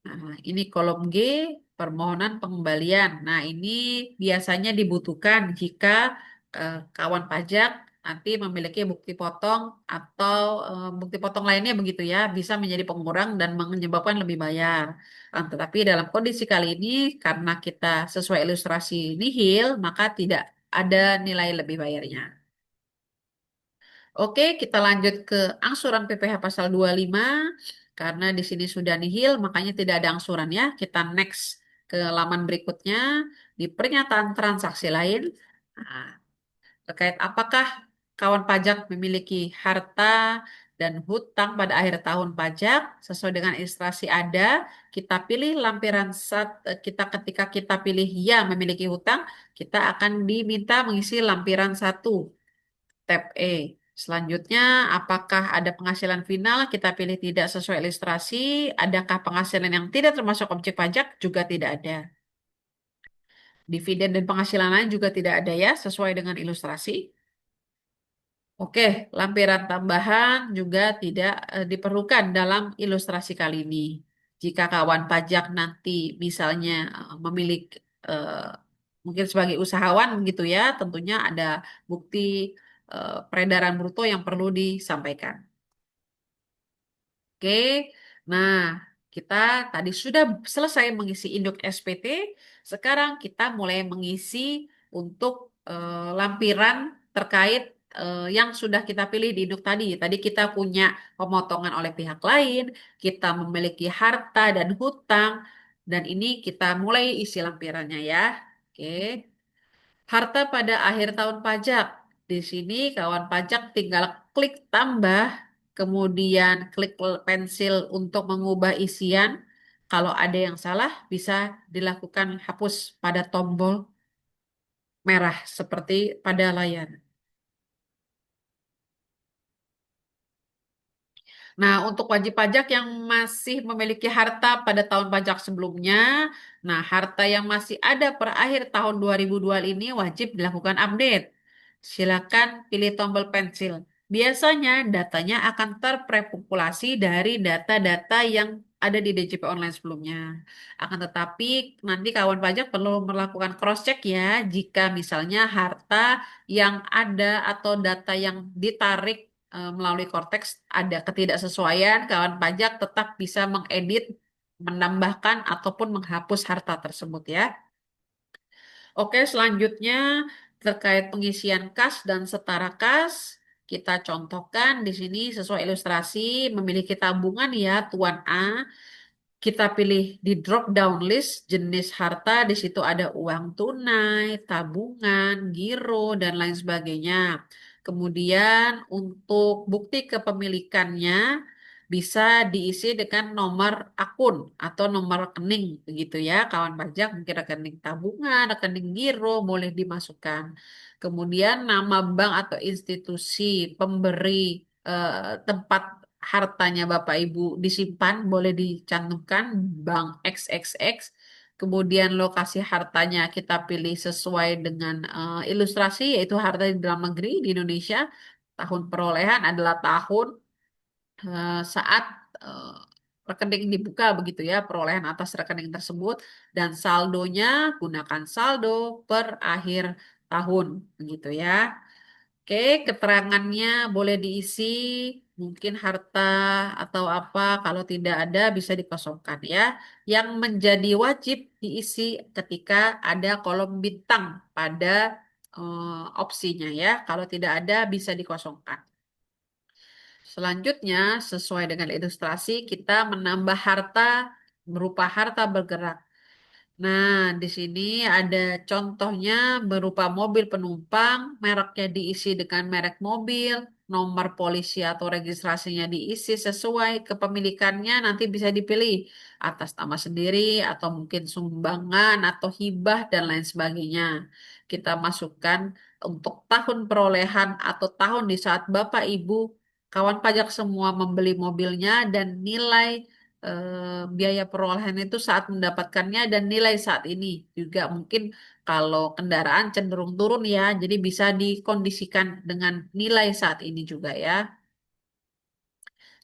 Nah, ini kolom G, permohonan pengembalian. Nah, ini biasanya dibutuhkan jika kawan pajak nanti memiliki bukti potong atau bukti potong lainnya begitu ya, bisa menjadi pengurang dan menyebabkan lebih bayar. Tetapi dalam kondisi kali ini, karena kita sesuai ilustrasi nihil, maka tidak ada nilai lebih bayarnya. Oke, kita lanjut ke angsuran PPh pasal 25. Karena di sini sudah nihil, makanya tidak ada angsuran ya. Kita next ke laman berikutnya di pernyataan transaksi lain. Nah, terkait apakah kawan pajak memiliki harta dan hutang pada akhir tahun pajak sesuai dengan ilustrasi ada, kita pilih lampiran kita ketika kita pilih ya memiliki hutang, kita akan diminta mengisi lampiran 1. Tab E. Selanjutnya, apakah ada penghasilan final? Kita pilih tidak sesuai ilustrasi. Adakah penghasilan yang tidak termasuk objek pajak? Juga tidak ada. Dividen dan penghasilan lain juga tidak ada ya, sesuai dengan ilustrasi. Oke, lampiran tambahan juga tidak diperlukan dalam ilustrasi kali ini. Jika kawan pajak nanti misalnya memiliki mungkin sebagai usahawan begitu ya, tentunya ada bukti peredaran bruto yang perlu disampaikan. Oke, nah kita tadi sudah selesai mengisi induk SPT. Sekarang kita mulai mengisi untuk lampiran terkait yang sudah kita pilih di induk tadi. Tadi kita punya pemotongan oleh pihak lain, kita memiliki harta dan hutang, dan ini kita mulai isi lampirannya ya. Oke. Harta pada akhir tahun pajak. Di sini kawan pajak tinggal klik tambah, kemudian klik pensil untuk mengubah isian. Kalau ada yang salah, bisa dilakukan hapus pada tombol merah seperti pada layar. Nah, untuk wajib pajak yang masih memiliki harta pada tahun pajak sebelumnya, nah harta yang masih ada per akhir tahun 2002 ini wajib dilakukan update. Silakan pilih tombol pensil. Biasanya datanya akan terprepopulasi dari data-data yang ada di DJP online sebelumnya. Akan tetapi nanti kawan pajak perlu melakukan cross check ya jika misalnya harta yang ada atau data yang ditarik melalui Cortex ada ketidaksesuaian, kawan pajak tetap bisa mengedit, menambahkan ataupun menghapus harta tersebut ya. Oke, selanjutnya terkait pengisian kas dan setara kas, kita contohkan di sini sesuai ilustrasi memiliki tabungan ya Tuan A. Kita pilih di drop down list jenis harta, di situ ada uang tunai, tabungan, giro, dan lain sebagainya. Kemudian untuk bukti kepemilikannya bisa diisi dengan nomor akun atau nomor rekening begitu ya. Kawan pajak mungkin rekening tabungan, rekening giro boleh dimasukkan. Kemudian nama bank atau institusi pemberi tempat hartanya Bapak Ibu disimpan boleh dicantumkan bank XXX. Kemudian lokasi hartanya kita pilih sesuai dengan ilustrasi yaitu harta di dalam negeri di Indonesia. Tahun perolehan adalah tahun saat eh, rekening dibuka begitu ya, perolehan atas rekening tersebut dan saldonya gunakan saldo per akhir tahun begitu ya. Oke, keterangannya boleh diisi, mungkin harta atau apa, kalau tidak ada bisa dikosongkan ya. Yang menjadi wajib diisi ketika ada kolom bintang pada opsinya ya. Kalau tidak ada bisa dikosongkan. Selanjutnya, sesuai dengan ilustrasi, kita menambah harta berupa harta bergerak. Nah, di sini ada contohnya berupa mobil penumpang, mereknya diisi dengan merek mobil, nomor polisi atau registrasinya diisi sesuai kepemilikannya, nanti bisa dipilih atas nama sendiri atau mungkin sumbangan atau hibah dan lain sebagainya. Kita masukkan untuk tahun perolehan atau tahun di saat Bapak Ibu kawan pajak semua membeli mobilnya dan nilai biaya perolehan itu saat mendapatkannya dan nilai saat ini juga mungkin kalau kendaraan cenderung turun ya, jadi bisa dikondisikan dengan nilai saat ini juga ya.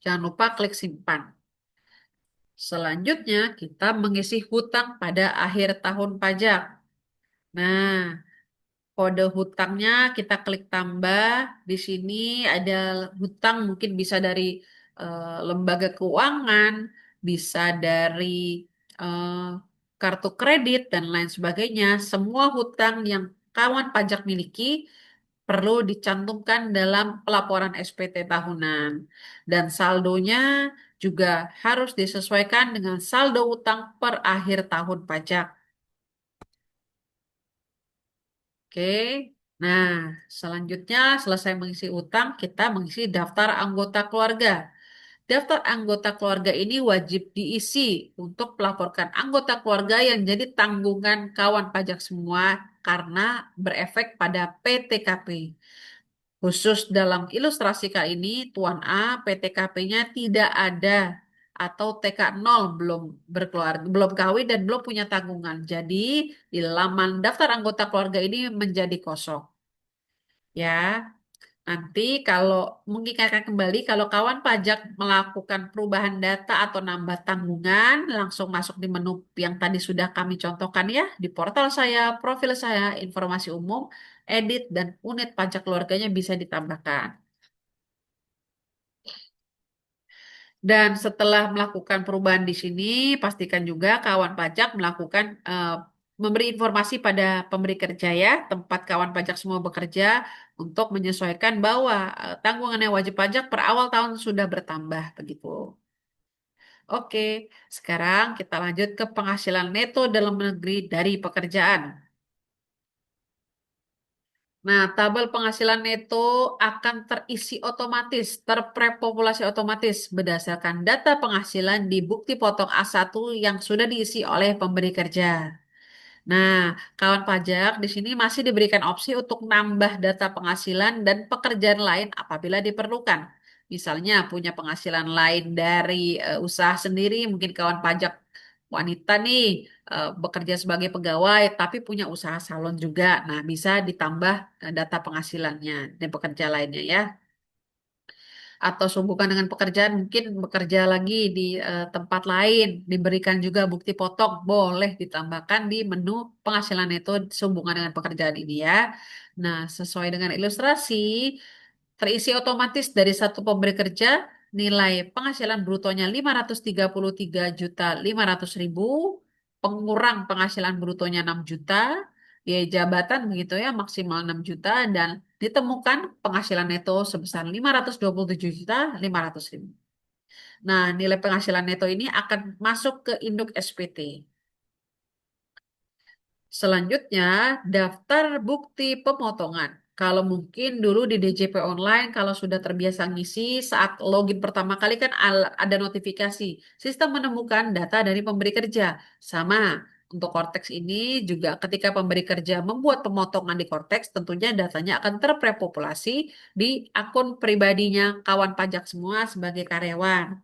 Jangan lupa klik simpan. Selanjutnya kita mengisi hutang pada akhir tahun pajak. Nah, kode hutangnya kita klik tambah. Di sini ada hutang mungkin bisa dari lembaga keuangan, bisa dari eh, kartu kredit dan lain sebagainya. Semua hutang yang kawan pajak miliki perlu dicantumkan dalam pelaporan SPT tahunan. Dan saldonya juga harus disesuaikan dengan saldo utang per akhir tahun pajak. Oke, nah selanjutnya selesai mengisi utang, kita mengisi daftar anggota keluarga. Daftar anggota keluarga ini wajib diisi untuk melaporkan anggota keluarga yang jadi tanggungan kawan pajak semua karena berefek pada PTKP. Khusus dalam ilustrasi kali ini, Tuan A, PTKP-nya tidak ada atau TK 0 belum berkeluarga, belum kawin dan belum punya tanggungan. Jadi, di laman daftar anggota keluarga ini menjadi kosong. Ya, nanti kalau mengingatkan kembali, kalau kawan pajak melakukan perubahan data atau nambah tanggungan, langsung masuk di menu yang tadi sudah kami contohkan ya, di portal saya, profil saya, informasi umum, edit, dan unit pajak keluarganya bisa ditambahkan. Dan setelah melakukan perubahan di sini, pastikan juga kawan pajak melakukan memberi informasi pada pemberi kerja ya, tempat kawan pajak semua bekerja untuk menyesuaikan bahwa tanggungan yang wajib pajak per awal tahun sudah bertambah begitu. Oke, sekarang kita lanjut ke penghasilan neto dalam negeri dari pekerjaan. Nah, tabel penghasilan neto akan terisi otomatis, terprepopulasi otomatis berdasarkan data penghasilan di bukti potong A1 yang sudah diisi oleh pemberi kerja. Nah, kawan pajak di sini masih diberikan opsi untuk nambah data penghasilan dan pekerjaan lain apabila diperlukan. Misalnya punya penghasilan lain dari usaha sendiri, mungkin kawan pajak wanita nih bekerja sebagai pegawai tapi punya usaha salon juga. Nah, bisa ditambah data penghasilannya dan pekerja lainnya ya. atau sehubungan dengan pekerjaan mungkin bekerja lagi di tempat lain, diberikan juga bukti potong, boleh ditambahkan di menu penghasilan neto sehubungan dengan pekerjaan ini ya. Nah, sesuai dengan ilustrasi, terisi otomatis dari satu pemberi kerja, nilai penghasilan brutonya 533.500.000, pengurang penghasilan brutonya 6 juta, biaya jabatan begitu ya maksimal 6 juta, dan ditemukan penghasilan neto sebesar 527.500.000. Nah, nilai penghasilan neto ini akan masuk ke induk SPT. Selanjutnya, daftar bukti pemotongan. Kalau mungkin dulu di DJP online, kalau sudah terbiasa ngisi, saat login pertama kali kan ada notifikasi. Sistem menemukan data dari pemberi kerja. Sama, untuk Cortex ini juga ketika pemberi kerja membuat pemotongan di Cortex, tentunya datanya akan terprepopulasi di akun pribadinya kawan pajak semua sebagai karyawan.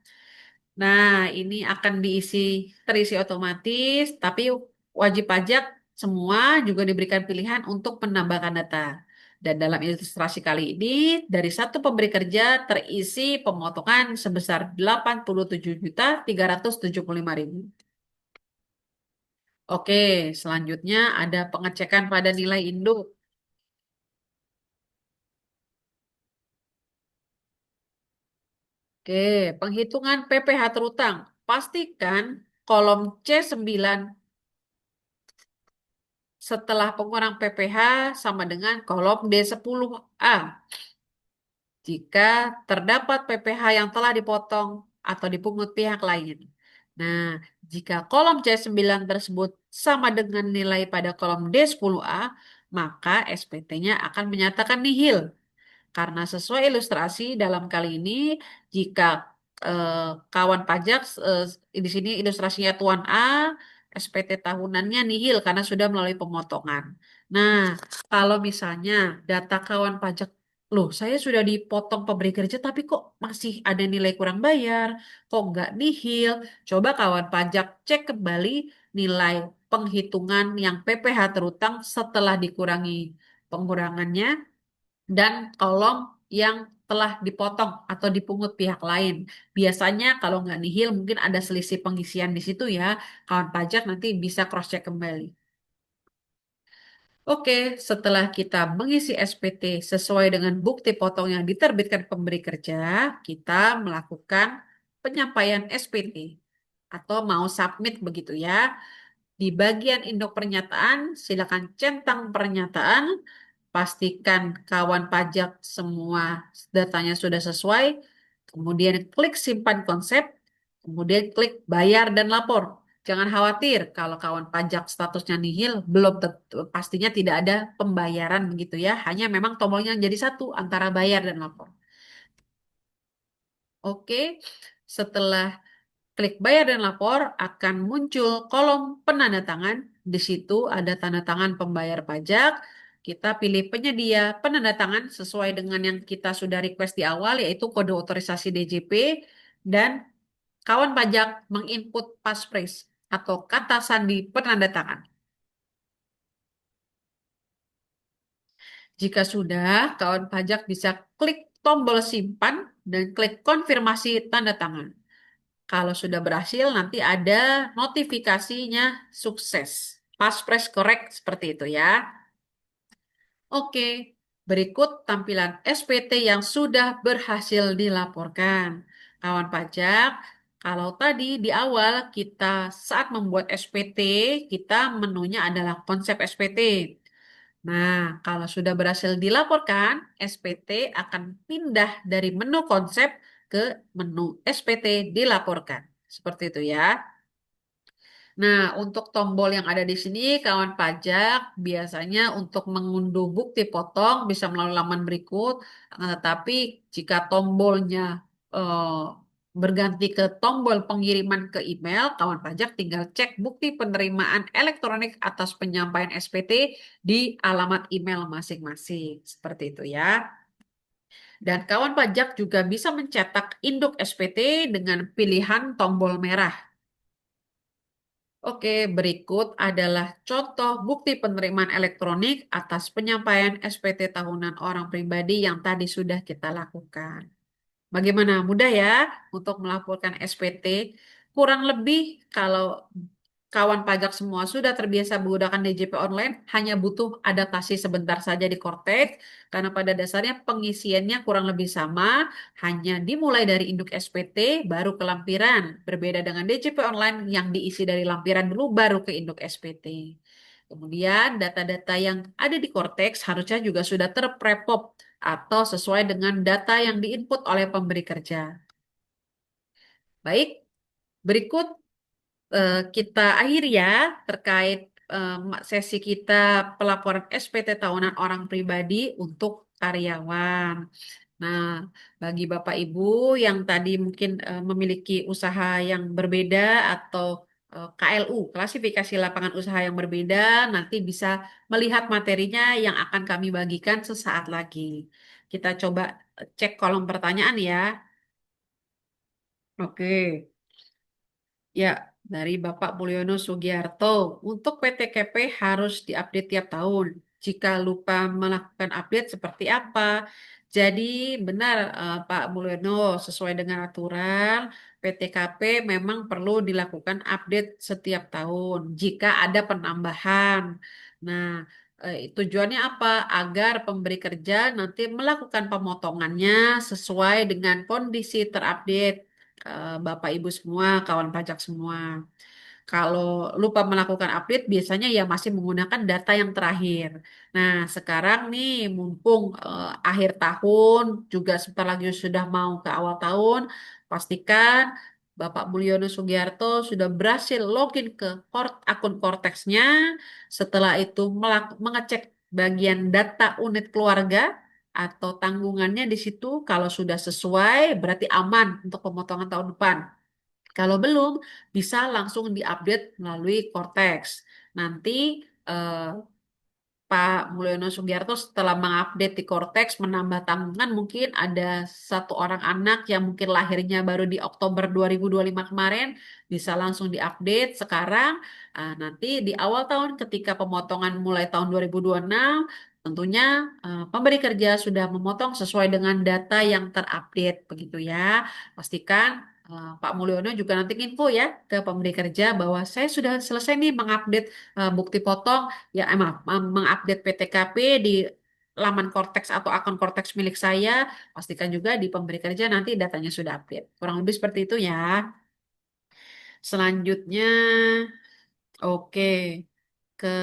Nah, ini akan terisi otomatis, tapi wajib pajak semua juga diberikan pilihan untuk menambahkan data. Dan dalam ilustrasi kali ini, dari satu pemberi kerja terisi pemotongan sebesar 87.375.000. Oke, selanjutnya ada pengecekan pada nilai induk. Oke, penghitungan PPh terutang. Pastikan kolom C9 setelah pengurang PPh sama dengan kolom D10A. Jika terdapat PPh yang telah dipotong atau dipungut pihak lain. Nah, jika kolom C9 tersebut sama dengan nilai pada kolom D10A, maka SPT-nya akan menyatakan nihil. Karena sesuai ilustrasi dalam kali ini, jika kawan pajak di sini ilustrasinya Tuan A, SPT tahunannya nihil karena sudah melalui pemotongan. Nah, kalau misalnya data kawan pajak, loh saya sudah dipotong pemberi kerja tapi kok masih ada nilai kurang bayar, kok nggak nihil? Coba kawan pajak cek kembali nilai penghitungan yang PPh terutang setelah dikurangi pengurangannya dan kolom yang telah dipotong atau dipungut pihak lain. Biasanya kalau nggak nihil mungkin ada selisih pengisian di situ ya. Kawan pajak nanti bisa cross-check kembali. Oke, setelah kita mengisi SPT sesuai dengan bukti potong yang diterbitkan pemberi kerja, kita melakukan penyampaian SPT atau mau submit begitu ya. Di bagian induk pernyataan, silakan centang pernyataan. Pastikan kawan pajak semua datanya sudah sesuai. Kemudian klik simpan konsep. Kemudian klik bayar dan lapor. Jangan khawatir kalau kawan pajak statusnya nihil, belum pastinya tidak ada pembayaran begitu ya. Hanya memang tombolnya jadi satu antara bayar dan lapor. Oke, setelah klik bayar dan lapor akan muncul kolom penanda tangan. Di situ ada tanda tangan pembayar pajak. Kita pilih penyedia penanda tangan sesuai dengan yang kita sudah request di awal yaitu kode otorisasi DJP dan kawan pajak menginput passphrase atau kata sandi penanda tangan. Jika sudah, kawan pajak bisa klik tombol simpan dan klik konfirmasi tanda tangan. Kalau sudah berhasil, nanti ada notifikasinya sukses. Passphrase correct seperti itu ya. Oke, berikut tampilan SPT yang sudah berhasil dilaporkan. Kawan pajak, kalau tadi di awal kita saat membuat SPT, kita menunya adalah konsep SPT. Nah, kalau sudah berhasil dilaporkan, SPT akan pindah dari menu konsep ke menu SPT dilaporkan. Seperti itu ya. Nah, untuk tombol yang ada di sini, kawan pajak biasanya untuk mengunduh bukti potong bisa melalui laman berikut. Tapi jika tombolnya eh, berganti ke tombol pengiriman ke email, kawan pajak tinggal cek bukti penerimaan elektronik atas penyampaian SPT di alamat email masing-masing. Seperti itu ya. Dan kawan pajak juga bisa mencetak induk SPT dengan pilihan tombol merah. Oke, berikut adalah contoh bukti penerimaan elektronik atas penyampaian SPT tahunan orang pribadi yang tadi sudah kita lakukan. Bagaimana? Mudah ya untuk melaporkan SPT. Kurang lebih kalau kawan pajak semua sudah terbiasa menggunakan DJP online, hanya butuh adaptasi sebentar saja di Cortex, karena pada dasarnya pengisiannya kurang lebih sama, hanya dimulai dari induk SPT, baru ke lampiran. Berbeda dengan DJP online yang diisi dari lampiran dulu, baru ke induk SPT. Kemudian data-data yang ada di Cortex harusnya juga sudah terprepop atau sesuai dengan data yang diinput oleh pemberi kerja. Baik, berikut kita akhiri ya terkait sesi kita pelaporan SPT tahunan orang pribadi untuk karyawan. Nah, bagi Bapak Ibu yang tadi mungkin memiliki usaha yang berbeda atau KLU, klasifikasi lapangan usaha yang berbeda, nanti bisa melihat materinya yang akan kami bagikan sesaat lagi. Kita coba cek kolom pertanyaan ya. Oke. Ya, dari Bapak Mulyono Sugiarto, untuk PTKP harus diupdate tiap tahun. Jika lupa melakukan update seperti apa? Jadi benar Pak Mulyono, sesuai dengan aturan, PTKP memang perlu dilakukan update setiap tahun jika ada penambahan. Nah, tujuannya apa? Agar pemberi kerja nanti melakukan pemotongannya sesuai dengan kondisi terupdate Bapak Ibu semua, kawan pajak semua. Kalau lupa melakukan update, biasanya ya masih menggunakan data yang terakhir. Nah, sekarang nih, mumpung akhir tahun, juga sebentar lagi sudah mau ke awal tahun, pastikan Bapak Mulyono Sugiarto sudah berhasil login ke akun Cortex-nya. Setelah itu mengecek bagian data unit keluarga atau tanggungannya di situ. Kalau sudah sesuai, berarti aman untuk pemotongan tahun depan. Kalau belum, bisa langsung diupdate melalui Cortex. Nanti eh, Pak Mulyono Sugiarto setelah mengupdate di Cortex menambah tanggungan mungkin ada satu orang anak yang mungkin lahirnya baru di Oktober 2025 kemarin bisa langsung diupdate sekarang. Nanti di awal tahun ketika pemotongan mulai tahun 2026 tentunya pemberi kerja sudah memotong sesuai dengan data yang terupdate begitu ya. Pastikan Pak Mulyono juga nanti info ya ke pemberi kerja bahwa saya sudah selesai nih mengupdate bukti potong ya maaf mengupdate PTKP di laman Cortex atau akun Cortex milik saya, pastikan juga di pemberi kerja nanti datanya sudah update. Kurang lebih seperti itu ya. Selanjutnya, oke, ke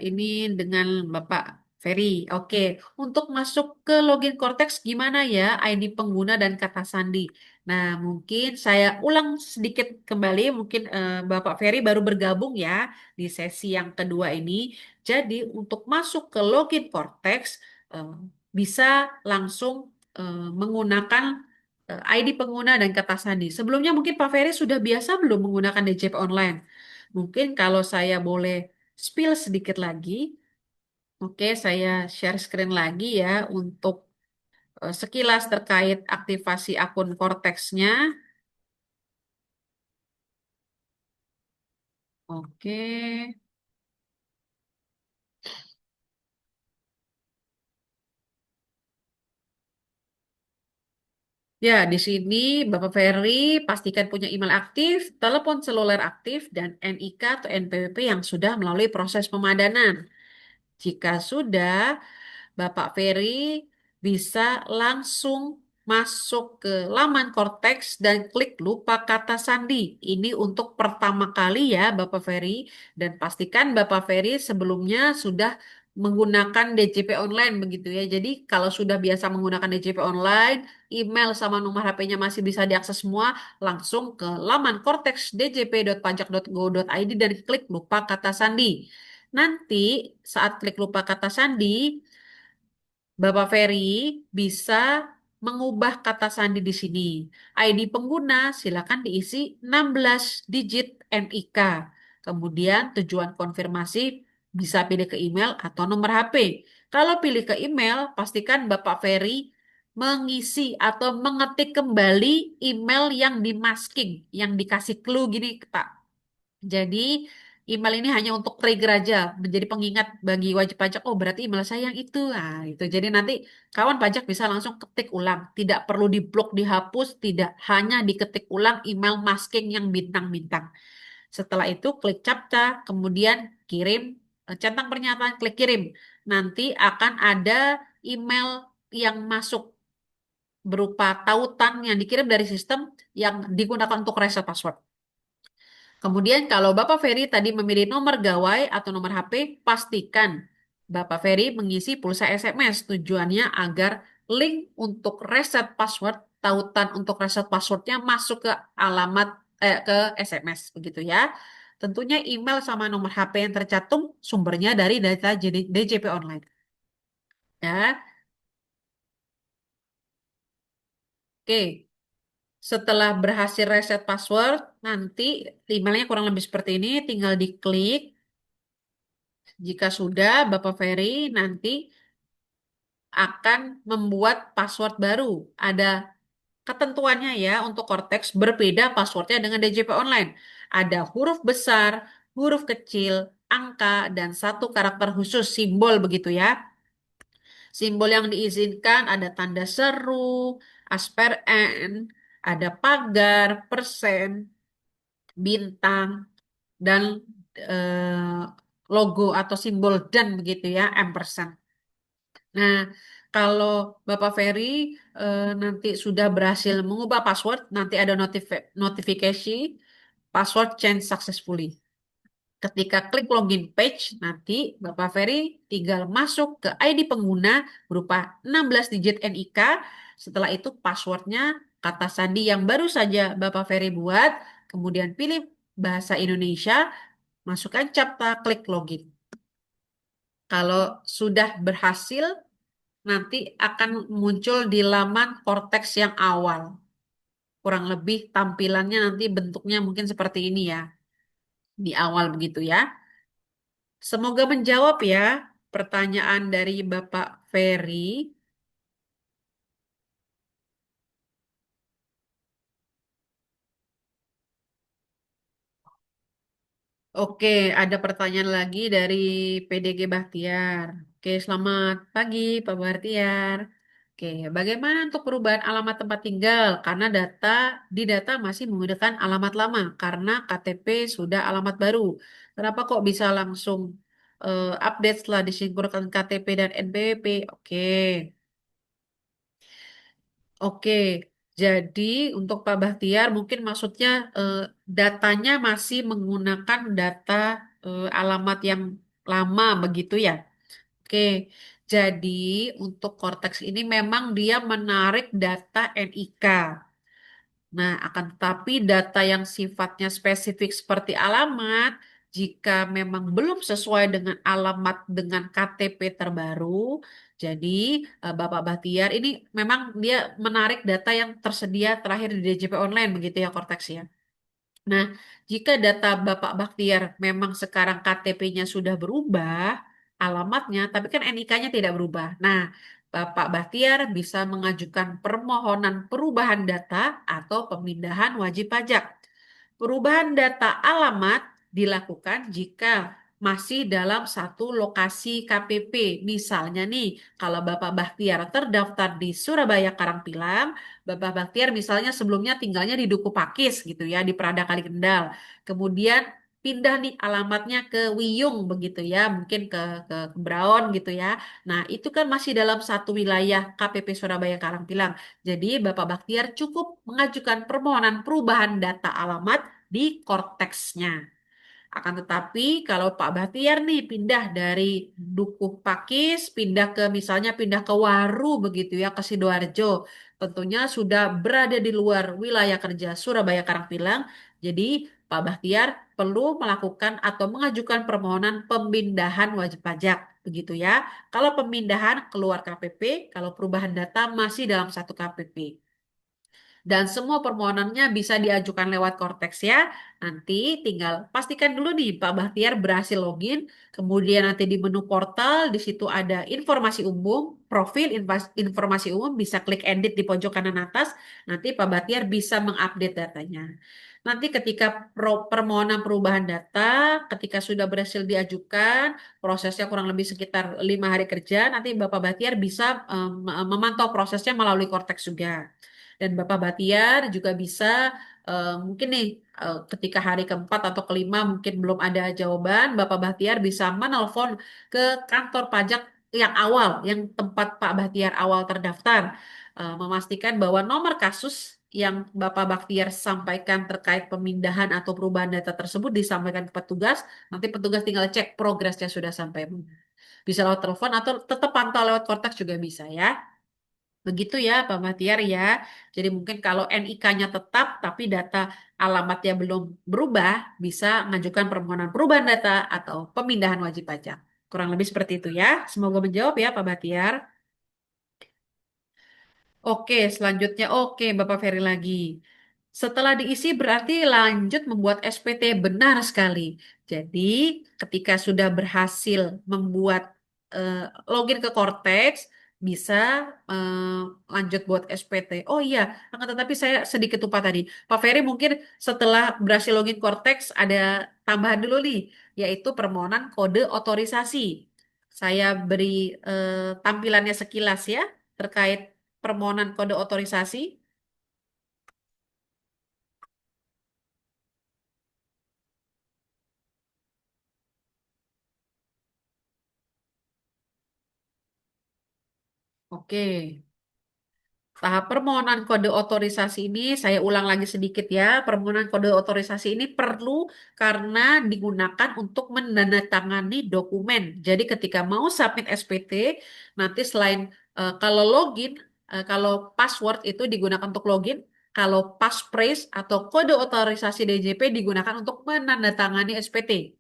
ini dengan Bapak Ferry. Oke, untuk masuk ke login Cortex gimana ya ID pengguna dan kata sandi? Nah, mungkin saya ulang sedikit kembali, mungkin Bapak Ferry baru bergabung ya di sesi yang kedua ini. Jadi, untuk masuk ke login Cortex eh, bisa langsung menggunakan ID pengguna dan kata sandi. Sebelumnya mungkin Pak Ferry sudah biasa belum menggunakan DJP online? Mungkin kalau saya boleh spill sedikit lagi. Oke, saya share screen lagi ya untuk sekilas terkait aktivasi akun Cortex-nya. Oke. Ya, di sini Bapak Ferry pastikan punya email aktif, telepon seluler aktif, dan NIK atau NPWP yang sudah melalui proses pemadanan. Jika sudah, Bapak Ferry bisa langsung masuk ke laman Cortex dan klik lupa kata sandi. Ini untuk pertama kali ya Bapak Ferry dan pastikan Bapak Ferry sebelumnya sudah menggunakan DJP online begitu ya. Jadi kalau sudah biasa menggunakan DJP online, email sama nomor HP-nya masih bisa diakses semua, langsung ke laman cortex.djp.pajak.go.id dan klik lupa kata sandi. Nanti saat klik lupa kata sandi, Bapak Ferry bisa mengubah kata sandi di sini. ID pengguna silakan diisi 16 digit NIK. Kemudian tujuan konfirmasi bisa pilih ke email atau nomor HP. Kalau pilih ke email, pastikan Bapak Ferry mengisi atau mengetik kembali email yang dimasking, yang dikasih clue gini, Pak. Jadi email ini hanya untuk trigger aja, menjadi pengingat bagi wajib pajak. Oh, berarti email saya yang itu. Nah, itu. Jadi nanti kawan pajak bisa langsung ketik ulang. Tidak perlu diblok, dihapus, tidak hanya diketik ulang email masking yang bintang-bintang. Setelah itu klik captcha, kemudian kirim, centang pernyataan, klik kirim. Nanti akan ada email yang masuk berupa tautan yang dikirim dari sistem yang digunakan untuk reset password. Kemudian kalau Bapak Ferry tadi memilih nomor gawai atau nomor HP, pastikan Bapak Ferry mengisi pulsa SMS. Tujuannya agar link untuk reset password, tautan untuk reset passwordnya masuk ke alamat ke SMS begitu ya. Tentunya email sama nomor HP yang tercantum sumbernya dari data DJP online. Ya, oke. Setelah berhasil reset password, nanti emailnya kurang lebih seperti ini, tinggal diklik. Jika sudah, Bapak Ferry nanti akan membuat password baru. Ada ketentuannya ya untuk Cortex berbeda passwordnya dengan DJP Online. Ada huruf besar, huruf kecil, angka, dan satu karakter khusus simbol begitu ya. Simbol yang diizinkan ada tanda seru, asper N, ada pagar, persen, bintang, dan eh, logo atau simbol dan begitu ya, ampersand. Nah, kalau Bapak Ferry nanti sudah berhasil mengubah password, nanti ada notifikasi password change successfully. Ketika klik login page, nanti Bapak Ferry tinggal masuk ke ID pengguna berupa 16 digit NIK. Setelah itu passwordnya kata sandi yang baru saja Bapak Ferry buat, kemudian pilih bahasa Indonesia, masukkan capta, klik login. Kalau sudah berhasil, nanti akan muncul di laman Cortex yang awal. Kurang lebih tampilannya nanti bentuknya mungkin seperti ini ya, di awal begitu ya. Semoga menjawab ya pertanyaan dari Bapak Ferry. Oke, ada pertanyaan lagi dari PDG Bahtiar. Oke, selamat pagi Pak Bahtiar. Oke, bagaimana untuk perubahan alamat tempat tinggal? Karena data masih menggunakan alamat lama karena KTP sudah alamat baru. Kenapa kok bisa langsung update setelah disinkronkan KTP dan NPWP? Oke. Oke, jadi untuk Pak Bahtiar mungkin maksudnya eh, datanya masih menggunakan data alamat yang lama begitu ya. Oke, jadi untuk Cortex ini memang dia menarik data NIK. Nah, akan tetapi data yang sifatnya spesifik seperti alamat, jika memang belum sesuai dengan alamat dengan KTP terbaru, jadi Bapak Bahtiar ini memang dia menarik data yang tersedia terakhir di DJP online begitu ya Cortex ya. Nah, jika data Bapak Baktiar memang sekarang KTP-nya sudah berubah, alamatnya, tapi kan NIK-nya tidak berubah. Nah, Bapak Baktiar bisa mengajukan permohonan perubahan data atau pemindahan wajib pajak. Perubahan data alamat dilakukan jika masih dalam satu lokasi KPP. Misalnya nih, kalau Bapak Baktiar terdaftar di Surabaya Karangpilang, Bapak Baktiar misalnya sebelumnya tinggalnya di Duku Pakis gitu ya, di Prada Kali Kendal. Kemudian pindah nih alamatnya ke Wiyung begitu ya, mungkin ke Braon gitu ya. Nah, itu kan masih dalam satu wilayah KPP Surabaya Karangpilang. Jadi Bapak Baktiar cukup mengajukan permohonan perubahan data alamat di korteksnya. Akan tetapi kalau Pak Bahtiar nih pindah dari Dukuh Pakis, pindah ke misalnya pindah ke Waru begitu ya, ke Sidoarjo, tentunya sudah berada di luar wilayah kerja Surabaya Karangpilang. Jadi Pak Bahtiar perlu melakukan atau mengajukan permohonan pemindahan wajib pajak begitu ya. Kalau pemindahan keluar KPP, kalau perubahan data masih dalam satu KPP. Dan semua permohonannya bisa diajukan lewat Cortex ya. Nanti tinggal pastikan dulu nih Pak Bahtiar berhasil login. Kemudian nanti di menu portal, di situ ada informasi umum, profil informasi umum, bisa klik edit di pojok kanan atas. Nanti Pak Bahtiar bisa mengupdate datanya. Nanti ketika permohonan perubahan data, ketika sudah berhasil diajukan, prosesnya kurang lebih sekitar 5 hari kerja, nanti Bapak Bahtiar bisa memantau prosesnya melalui Cortex juga. Dan Bapak Bahtiar juga bisa mungkin nih ketika hari keempat atau kelima mungkin belum ada jawaban, Bapak Bahtiar bisa menelpon ke kantor pajak yang awal, yang tempat Pak Bahtiar awal terdaftar, memastikan bahwa nomor kasus yang Bapak Bahtiar sampaikan terkait pemindahan atau perubahan data tersebut disampaikan ke petugas, nanti petugas tinggal cek progresnya sudah sampai mana. Bisa lewat telepon atau tetap pantau lewat kontak juga bisa ya. Begitu ya Pak Bahtiar ya. Jadi mungkin kalau NIK-nya tetap tapi data alamatnya belum berubah, bisa mengajukan permohonan perubahan data atau pemindahan wajib pajak. Kurang lebih seperti itu ya. Semoga menjawab ya Pak Bahtiar. Oke, selanjutnya oke Bapak Ferry lagi. Setelah diisi berarti lanjut membuat SPT benar sekali. Jadi ketika sudah berhasil membuat eh, login ke Cortex, bisa eh, lanjut buat SPT. Oh iya, akan tetapi saya sedikit lupa tadi. Pak Ferry mungkin setelah berhasil login Cortex ada tambahan dulu nih, yaitu permohonan kode otorisasi. Saya beri tampilannya sekilas ya terkait permohonan kode otorisasi. Oke, tahap permohonan kode otorisasi ini saya ulang lagi sedikit ya. Permohonan kode otorisasi ini perlu karena digunakan untuk menandatangani dokumen. Jadi ketika mau submit SPT, nanti selain kalau login, kalau password itu digunakan untuk login, kalau passphrase atau kode otorisasi DJP digunakan untuk menandatangani SPT.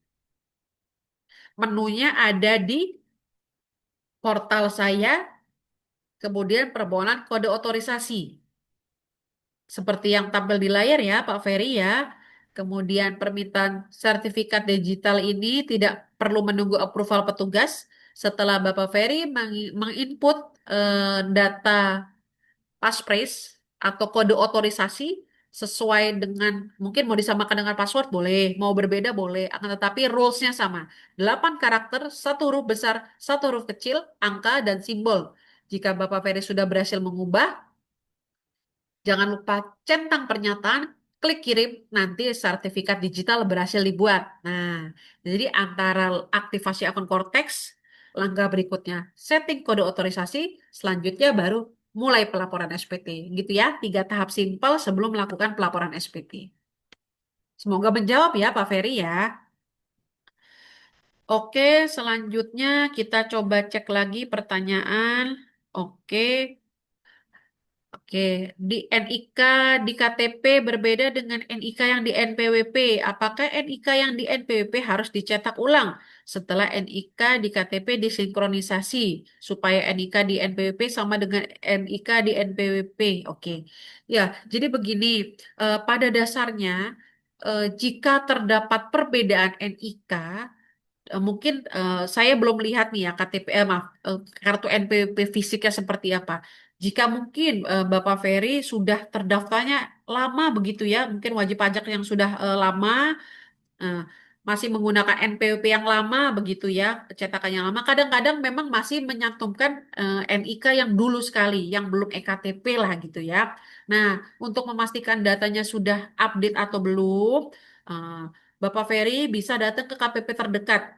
Menunya ada di portal saya, kemudian permohonan kode otorisasi. Seperti yang tampil di layar ya, Pak Ferry ya. Kemudian permintaan sertifikat digital ini tidak perlu menunggu approval petugas. Setelah Bapak Ferry menginput data passphrase atau kode otorisasi sesuai dengan mungkin mau disamakan dengan password boleh, mau berbeda boleh. Akan tetapi rulesnya sama. 8 karakter, satu huruf besar, satu huruf kecil, angka, dan simbol. Jika Bapak Ferry sudah berhasil mengubah, jangan lupa centang pernyataan, klik kirim, nanti sertifikat digital berhasil dibuat. Nah, jadi antara aktivasi akun Cortex, langkah berikutnya setting kode otorisasi, selanjutnya baru mulai pelaporan SPT. Gitu ya, 3 tahap simpel sebelum melakukan pelaporan SPT. Semoga menjawab ya Pak Ferry ya. Oke, selanjutnya kita coba cek lagi pertanyaan. Oke, Oke, di NIK di KTP berbeda dengan NIK yang di NPWP. Apakah NIK yang di NPWP harus dicetak ulang setelah NIK di KTP disinkronisasi supaya NIK di NPWP sama dengan NIK di NPWP? Oke, ya, jadi begini, pada dasarnya jika terdapat perbedaan NIK, mungkin saya belum lihat nih ya KTP, maaf, kartu NPWP fisiknya seperti apa. Jika mungkin Bapak Ferry sudah terdaftarnya lama begitu ya, mungkin wajib pajak yang sudah lama, eh, masih menggunakan NPWP yang lama begitu ya, cetakan yang lama. Kadang-kadang memang masih menyantumkan NIK yang dulu sekali, yang belum EKTP lah gitu ya. Nah, untuk memastikan datanya sudah update atau belum, eh, Bapak Ferry bisa datang ke KPP terdekat.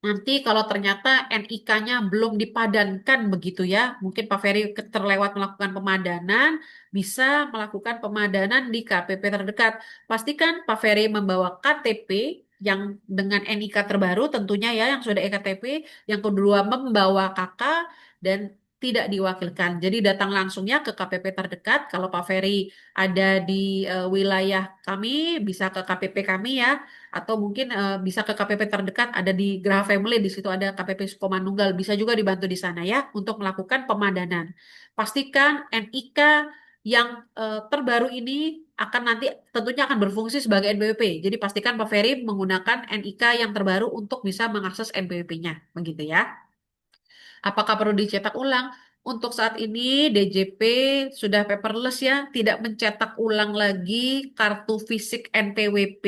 Nanti kalau ternyata NIK-nya belum dipadankan begitu ya, mungkin Pak Ferry terlewat melakukan pemadanan, bisa melakukan pemadanan di KPP terdekat. Pastikan Pak Ferry membawa KTP yang dengan NIK terbaru tentunya ya, yang sudah EKTP. Yang kedua membawa KK dan tidak diwakilkan. Jadi datang langsungnya ke KPP terdekat. Kalau Pak Ferry ada di wilayah kami, bisa ke KPP kami ya atau mungkin bisa ke KPP terdekat ada di Graha Family di situ ada KPP Sukomanunggal bisa juga dibantu di sana ya untuk melakukan pemadanan. Pastikan NIK yang terbaru ini akan nanti tentunya akan berfungsi sebagai NPWP. Jadi pastikan Pak Ferry menggunakan NIK yang terbaru untuk bisa mengakses NPWP-nya, begitu ya. Apakah perlu dicetak ulang? Untuk saat ini DJP sudah paperless ya, tidak mencetak ulang lagi kartu fisik NPWP.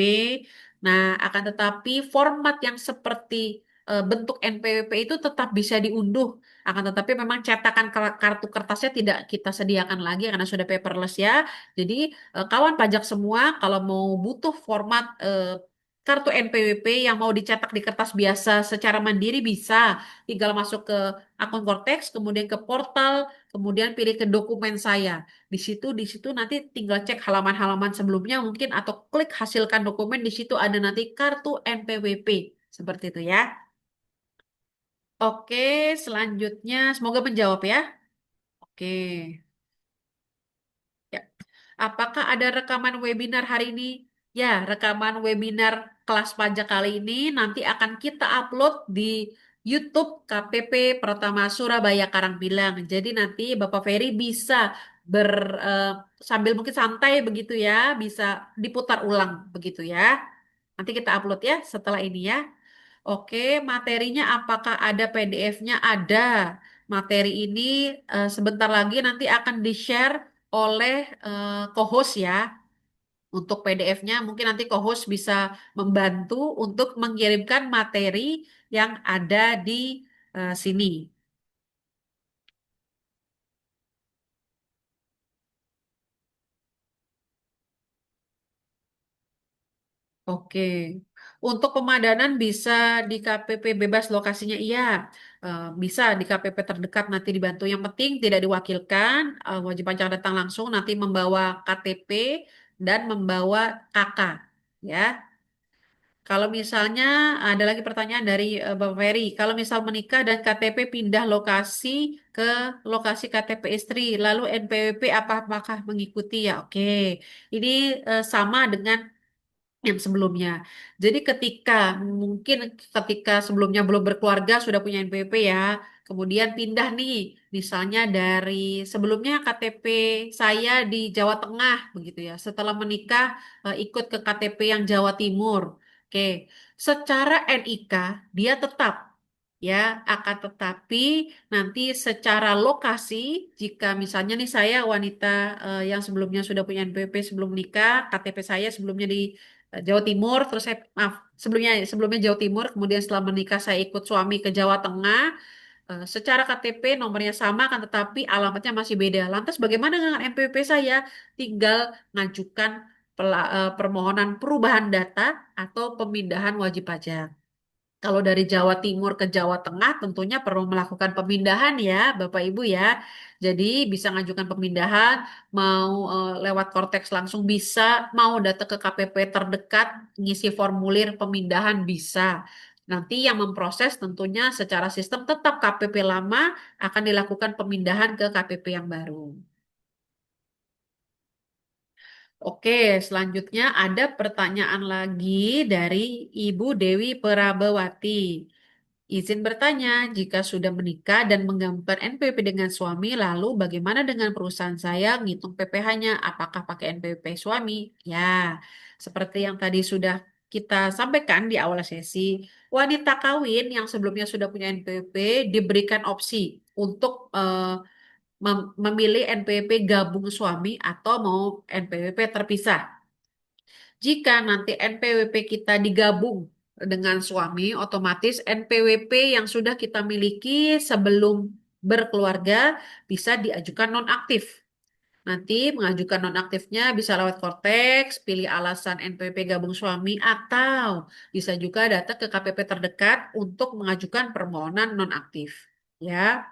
Nah, akan tetapi format yang seperti bentuk NPWP itu tetap bisa diunduh. Akan tetapi memang cetakan kartu kertasnya tidak kita sediakan lagi karena sudah paperless ya. Jadi kawan pajak semua kalau mau butuh format kartu NPWP yang mau dicetak di kertas biasa secara mandiri bisa tinggal masuk ke akun Cortex, kemudian ke portal, kemudian pilih ke dokumen saya. Di situ nanti tinggal cek halaman-halaman sebelumnya mungkin atau klik hasilkan dokumen di situ ada nanti kartu NPWP. Seperti itu ya. Oke, selanjutnya semoga menjawab ya. Oke. Ya. Apakah ada rekaman webinar hari ini? Ya, rekaman webinar kelas pajak kali ini nanti akan kita upload di YouTube KPP Pratama Surabaya Karangpilang. Jadi nanti Bapak Ferry bisa ber eh, sambil mungkin santai begitu ya, bisa diputar ulang begitu ya. Nanti kita upload ya setelah ini ya. Oke, materinya apakah ada PDF-nya? Ada. Materi ini sebentar lagi nanti akan di-share oleh co-host ya. Untuk PDF-nya mungkin nanti co-host bisa membantu untuk mengirimkan materi yang ada di sini. Oke. Untuk pemadanan bisa di KPP bebas lokasinya, iya. Bisa di KPP terdekat nanti dibantu. Yang penting tidak diwakilkan, wajib pajak datang langsung nanti membawa KTP dan membawa KK. Ya. Kalau misalnya ada lagi pertanyaan dari Bapak Ferry, kalau misal menikah dan KTP pindah lokasi ke lokasi KTP istri, lalu NPWP apakah mengikuti ya? Oke, ini sama dengan yang sebelumnya. Jadi mungkin ketika sebelumnya belum berkeluarga sudah punya NPWP ya, kemudian pindah nih, misalnya dari sebelumnya KTP saya di Jawa Tengah begitu ya. Setelah menikah ikut ke KTP yang Jawa Timur. Oke, secara NIK dia tetap ya, akan tetapi nanti secara lokasi jika misalnya nih saya wanita yang sebelumnya sudah punya NPWP sebelum nikah, KTP saya sebelumnya di Jawa Timur, terus saya maaf sebelumnya sebelumnya Jawa Timur, kemudian setelah menikah saya ikut suami ke Jawa Tengah. Secara KTP nomornya sama kan, tetapi alamatnya masih beda. Lantas bagaimana dengan NPWP saya? Tinggal ngajukan permohonan perubahan data atau pemindahan wajib pajak. Kalau dari Jawa Timur ke Jawa Tengah tentunya perlu melakukan pemindahan ya, Bapak Ibu ya. Jadi bisa ngajukan pemindahan, mau lewat Kortex langsung bisa, mau datang ke KPP terdekat, ngisi formulir pemindahan bisa. Nanti yang memproses tentunya secara sistem tetap KPP lama akan dilakukan pemindahan ke KPP yang baru. Oke, selanjutnya ada pertanyaan lagi dari Ibu Dewi Perabawati. Izin bertanya, jika sudah menikah dan menggambar NPWP dengan suami, lalu bagaimana dengan perusahaan saya ngitung PPh-nya? Apakah pakai NPWP suami? Ya, seperti yang tadi sudah kita sampaikan di awal sesi, wanita kawin yang sebelumnya sudah punya NPWP diberikan opsi untuk memilih NPWP gabung suami atau mau NPWP terpisah. Jika nanti NPWP kita digabung dengan suami, otomatis NPWP yang sudah kita miliki sebelum berkeluarga bisa diajukan nonaktif. Nanti mengajukan nonaktifnya bisa lewat Kortex, pilih alasan NPWP gabung suami, atau bisa juga datang ke KPP terdekat untuk mengajukan permohonan nonaktif. Ya.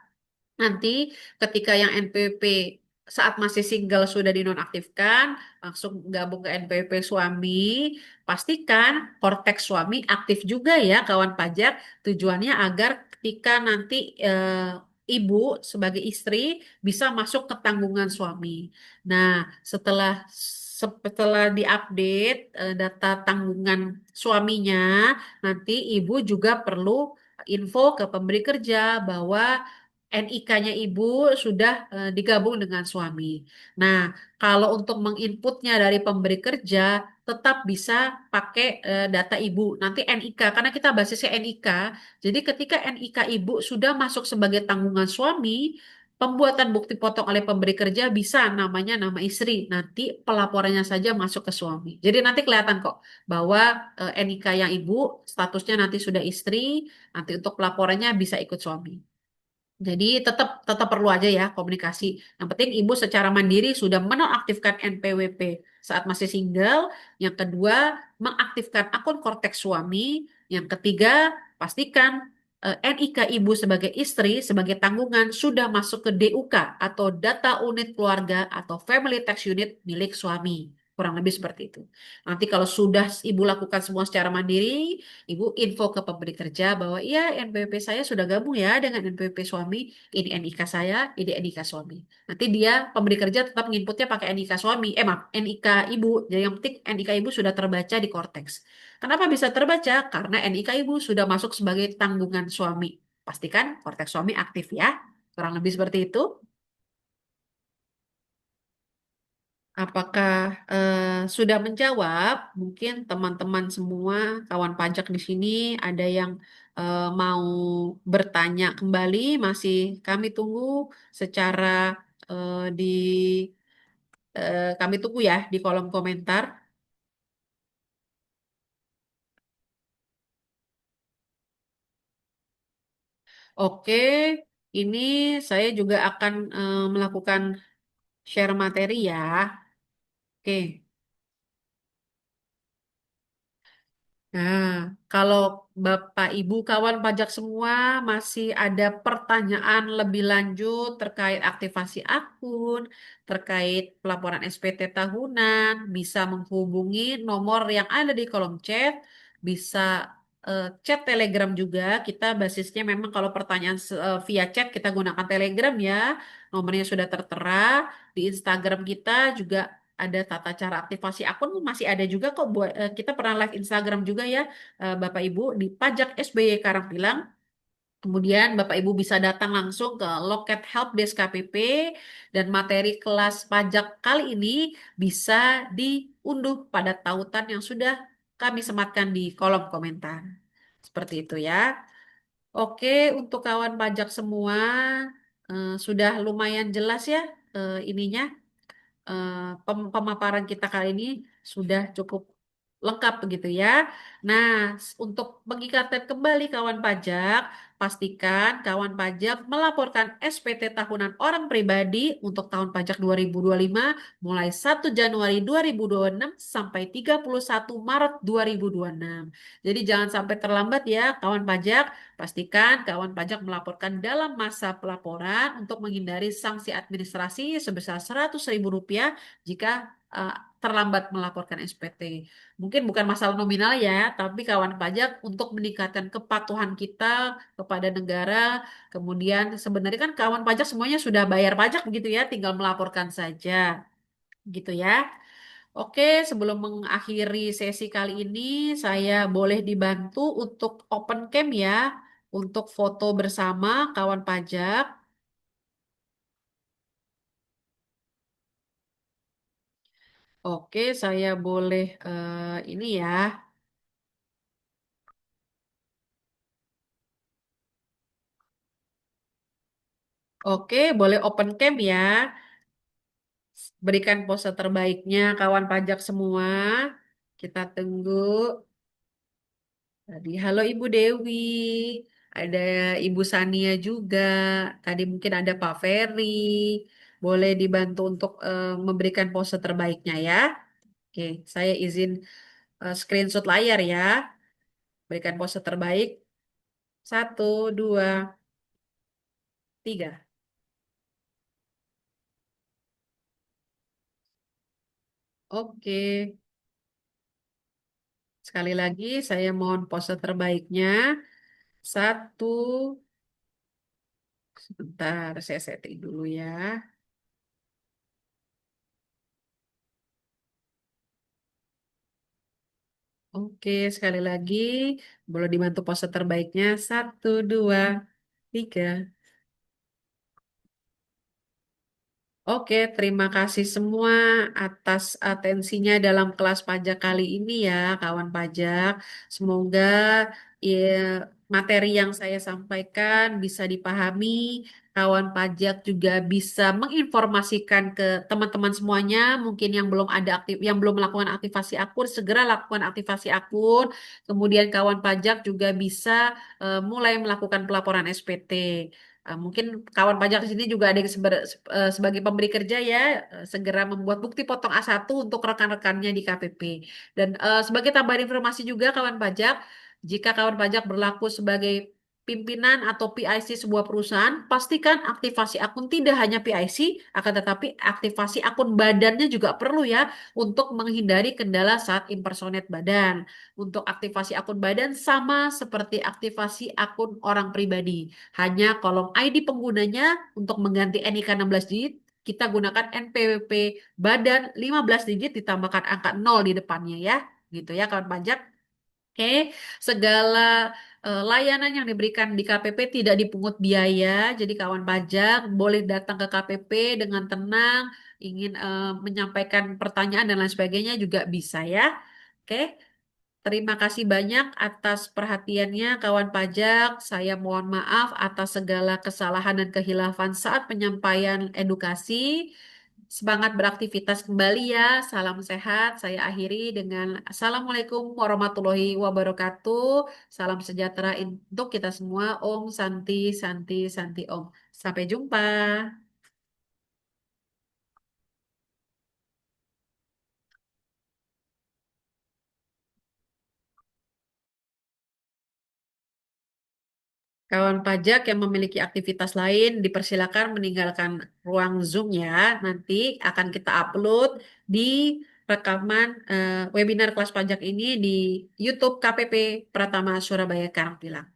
Nanti ketika yang NPWP saat masih single sudah dinonaktifkan, langsung gabung ke NPWP suami, pastikan Kortex suami aktif juga ya kawan pajak. Tujuannya agar ketika nanti ibu sebagai istri bisa masuk ke tanggungan suami. Nah, setelah diupdate data tanggungan suaminya, nanti ibu juga perlu info ke pemberi kerja bahwa NIK-nya ibu sudah digabung dengan suami. Nah, kalau untuk menginputnya dari pemberi kerja, tetap bisa pakai data ibu. Nanti NIK, karena kita basisnya NIK. Jadi ketika NIK ibu sudah masuk sebagai tanggungan suami, pembuatan bukti potong oleh pemberi kerja bisa namanya nama istri. Nanti pelaporannya saja masuk ke suami. Jadi nanti kelihatan kok bahwa NIK yang ibu statusnya nanti sudah istri, nanti untuk pelaporannya bisa ikut suami. Jadi tetap tetap perlu aja ya komunikasi. Yang penting ibu secara mandiri sudah menonaktifkan NPWP saat masih single. Yang kedua, mengaktifkan akun Kortex suami. Yang ketiga, pastikan NIK ibu sebagai istri, sebagai tanggungan sudah masuk ke DUK atau Data Unit Keluarga atau Family Tax Unit milik suami. Kurang lebih seperti itu. Nanti kalau sudah ibu lakukan semua secara mandiri, ibu info ke pemberi kerja bahwa iya NPWP saya sudah gabung ya dengan NPWP suami, ini NIK saya, ini NIK suami. Nanti dia pemberi kerja tetap nginputnya pakai NIK suami, maaf, NIK ibu. Jadi yang penting NIK ibu sudah terbaca di Cortex. Kenapa bisa terbaca? Karena NIK ibu sudah masuk sebagai tanggungan suami. Pastikan Cortex suami aktif ya. Kurang lebih seperti itu. Apakah sudah menjawab? Mungkin teman-teman semua, kawan pajak di sini ada yang mau bertanya kembali, masih kami tunggu secara di kami tunggu ya di kolom komentar. Oke, ini saya juga akan melakukan share materi ya. Oke. Nah, kalau Bapak Ibu kawan pajak semua masih ada pertanyaan lebih lanjut terkait aktivasi akun, terkait pelaporan SPT tahunan, bisa menghubungi nomor yang ada di kolom chat, bisa chat Telegram juga. Kita basisnya memang kalau pertanyaan via chat kita gunakan Telegram ya. Nomornya sudah tertera di Instagram kita juga ada tata cara aktivasi akun masih ada juga kok buat kita pernah live Instagram juga ya Bapak Ibu di Pajak SBY Karangpilang. Kemudian Bapak Ibu bisa datang langsung ke loket Helpdesk KPP dan materi kelas pajak kali ini bisa diunduh pada tautan yang sudah kami sematkan di kolom komentar. Seperti itu ya. Oke, untuk kawan pajak semua sudah lumayan jelas ya ininya eh, pemaparan kita kali ini sudah cukup lengkap begitu ya. Nah, untuk mengingatkan kembali kawan pajak, pastikan kawan pajak melaporkan SPT tahunan orang pribadi untuk tahun pajak 2025 mulai 1 Januari 2026 sampai 31 Maret 2026. Jadi jangan sampai terlambat ya kawan pajak. Pastikan kawan pajak melaporkan dalam masa pelaporan untuk menghindari sanksi administrasi sebesar Rp100.000 jika eh, terlambat melaporkan SPT. Mungkin bukan masalah nominal ya, tapi kawan pajak untuk meningkatkan kepatuhan kita kepada negara. Kemudian sebenarnya kan kawan pajak semuanya sudah bayar pajak begitu ya, tinggal melaporkan saja gitu ya. Oke, sebelum mengakhiri sesi kali ini, saya boleh dibantu untuk open cam ya, untuk foto bersama kawan pajak. Oke, saya boleh ini ya. Oke, boleh open cam ya. Berikan pose terbaiknya kawan pajak semua. Kita tunggu. Tadi, halo Ibu Dewi, ada Ibu Sania juga. Tadi mungkin ada Pak Ferry. Boleh dibantu untuk memberikan pose terbaiknya ya. Oke, saya izin screenshot layar ya. Berikan pose terbaik. Satu, dua, tiga. Oke, sekali lagi saya mohon pose terbaiknya. Satu, sebentar saya setting dulu ya. Oke, sekali lagi boleh dibantu pose terbaiknya. Satu, dua, tiga. Oke, terima kasih semua atas atensinya dalam kelas pajak kali ini ya, kawan pajak. Semoga ya, materi yang saya sampaikan bisa dipahami. Kawan pajak juga bisa menginformasikan ke teman-teman semuanya, mungkin yang belum ada aktif, yang belum melakukan aktivasi akun, segera lakukan aktivasi akun. Kemudian kawan pajak juga bisa mulai melakukan pelaporan SPT. Mungkin kawan pajak di sini juga ada yang sebagai pemberi kerja ya, segera membuat bukti potong A1 untuk rekan-rekannya di KPP. Dan sebagai tambahan informasi juga kawan pajak, jika kawan pajak berlaku sebagai pimpinan atau PIC sebuah perusahaan, pastikan aktivasi akun tidak hanya PIC, akan tetapi aktivasi akun badannya juga perlu ya untuk menghindari kendala saat impersonate badan. Untuk aktivasi akun badan sama seperti aktivasi akun orang pribadi. Hanya kolom ID penggunanya untuk mengganti NIK 16 digit, kita gunakan NPWP badan 15 digit ditambahkan angka 0 di depannya ya. Gitu ya kawan pajak. Oke, segala layanan yang diberikan di KPP tidak dipungut biaya. Jadi kawan pajak boleh datang ke KPP dengan tenang, ingin menyampaikan pertanyaan dan lain sebagainya juga bisa ya. Oke. Terima kasih banyak atas perhatiannya, kawan pajak. Saya mohon maaf atas segala kesalahan dan kehilafan saat penyampaian edukasi. Semangat beraktivitas kembali ya. Salam sehat. Saya akhiri dengan Assalamualaikum warahmatullahi wabarakatuh. Salam sejahtera untuk kita semua. Om Santi, Santi, Santi Om. Sampai jumpa. Kawan pajak yang memiliki aktivitas lain dipersilakan meninggalkan ruang Zoom ya. Nanti akan kita upload di rekaman webinar kelas pajak ini di YouTube KPP Pratama Surabaya Karangpilang.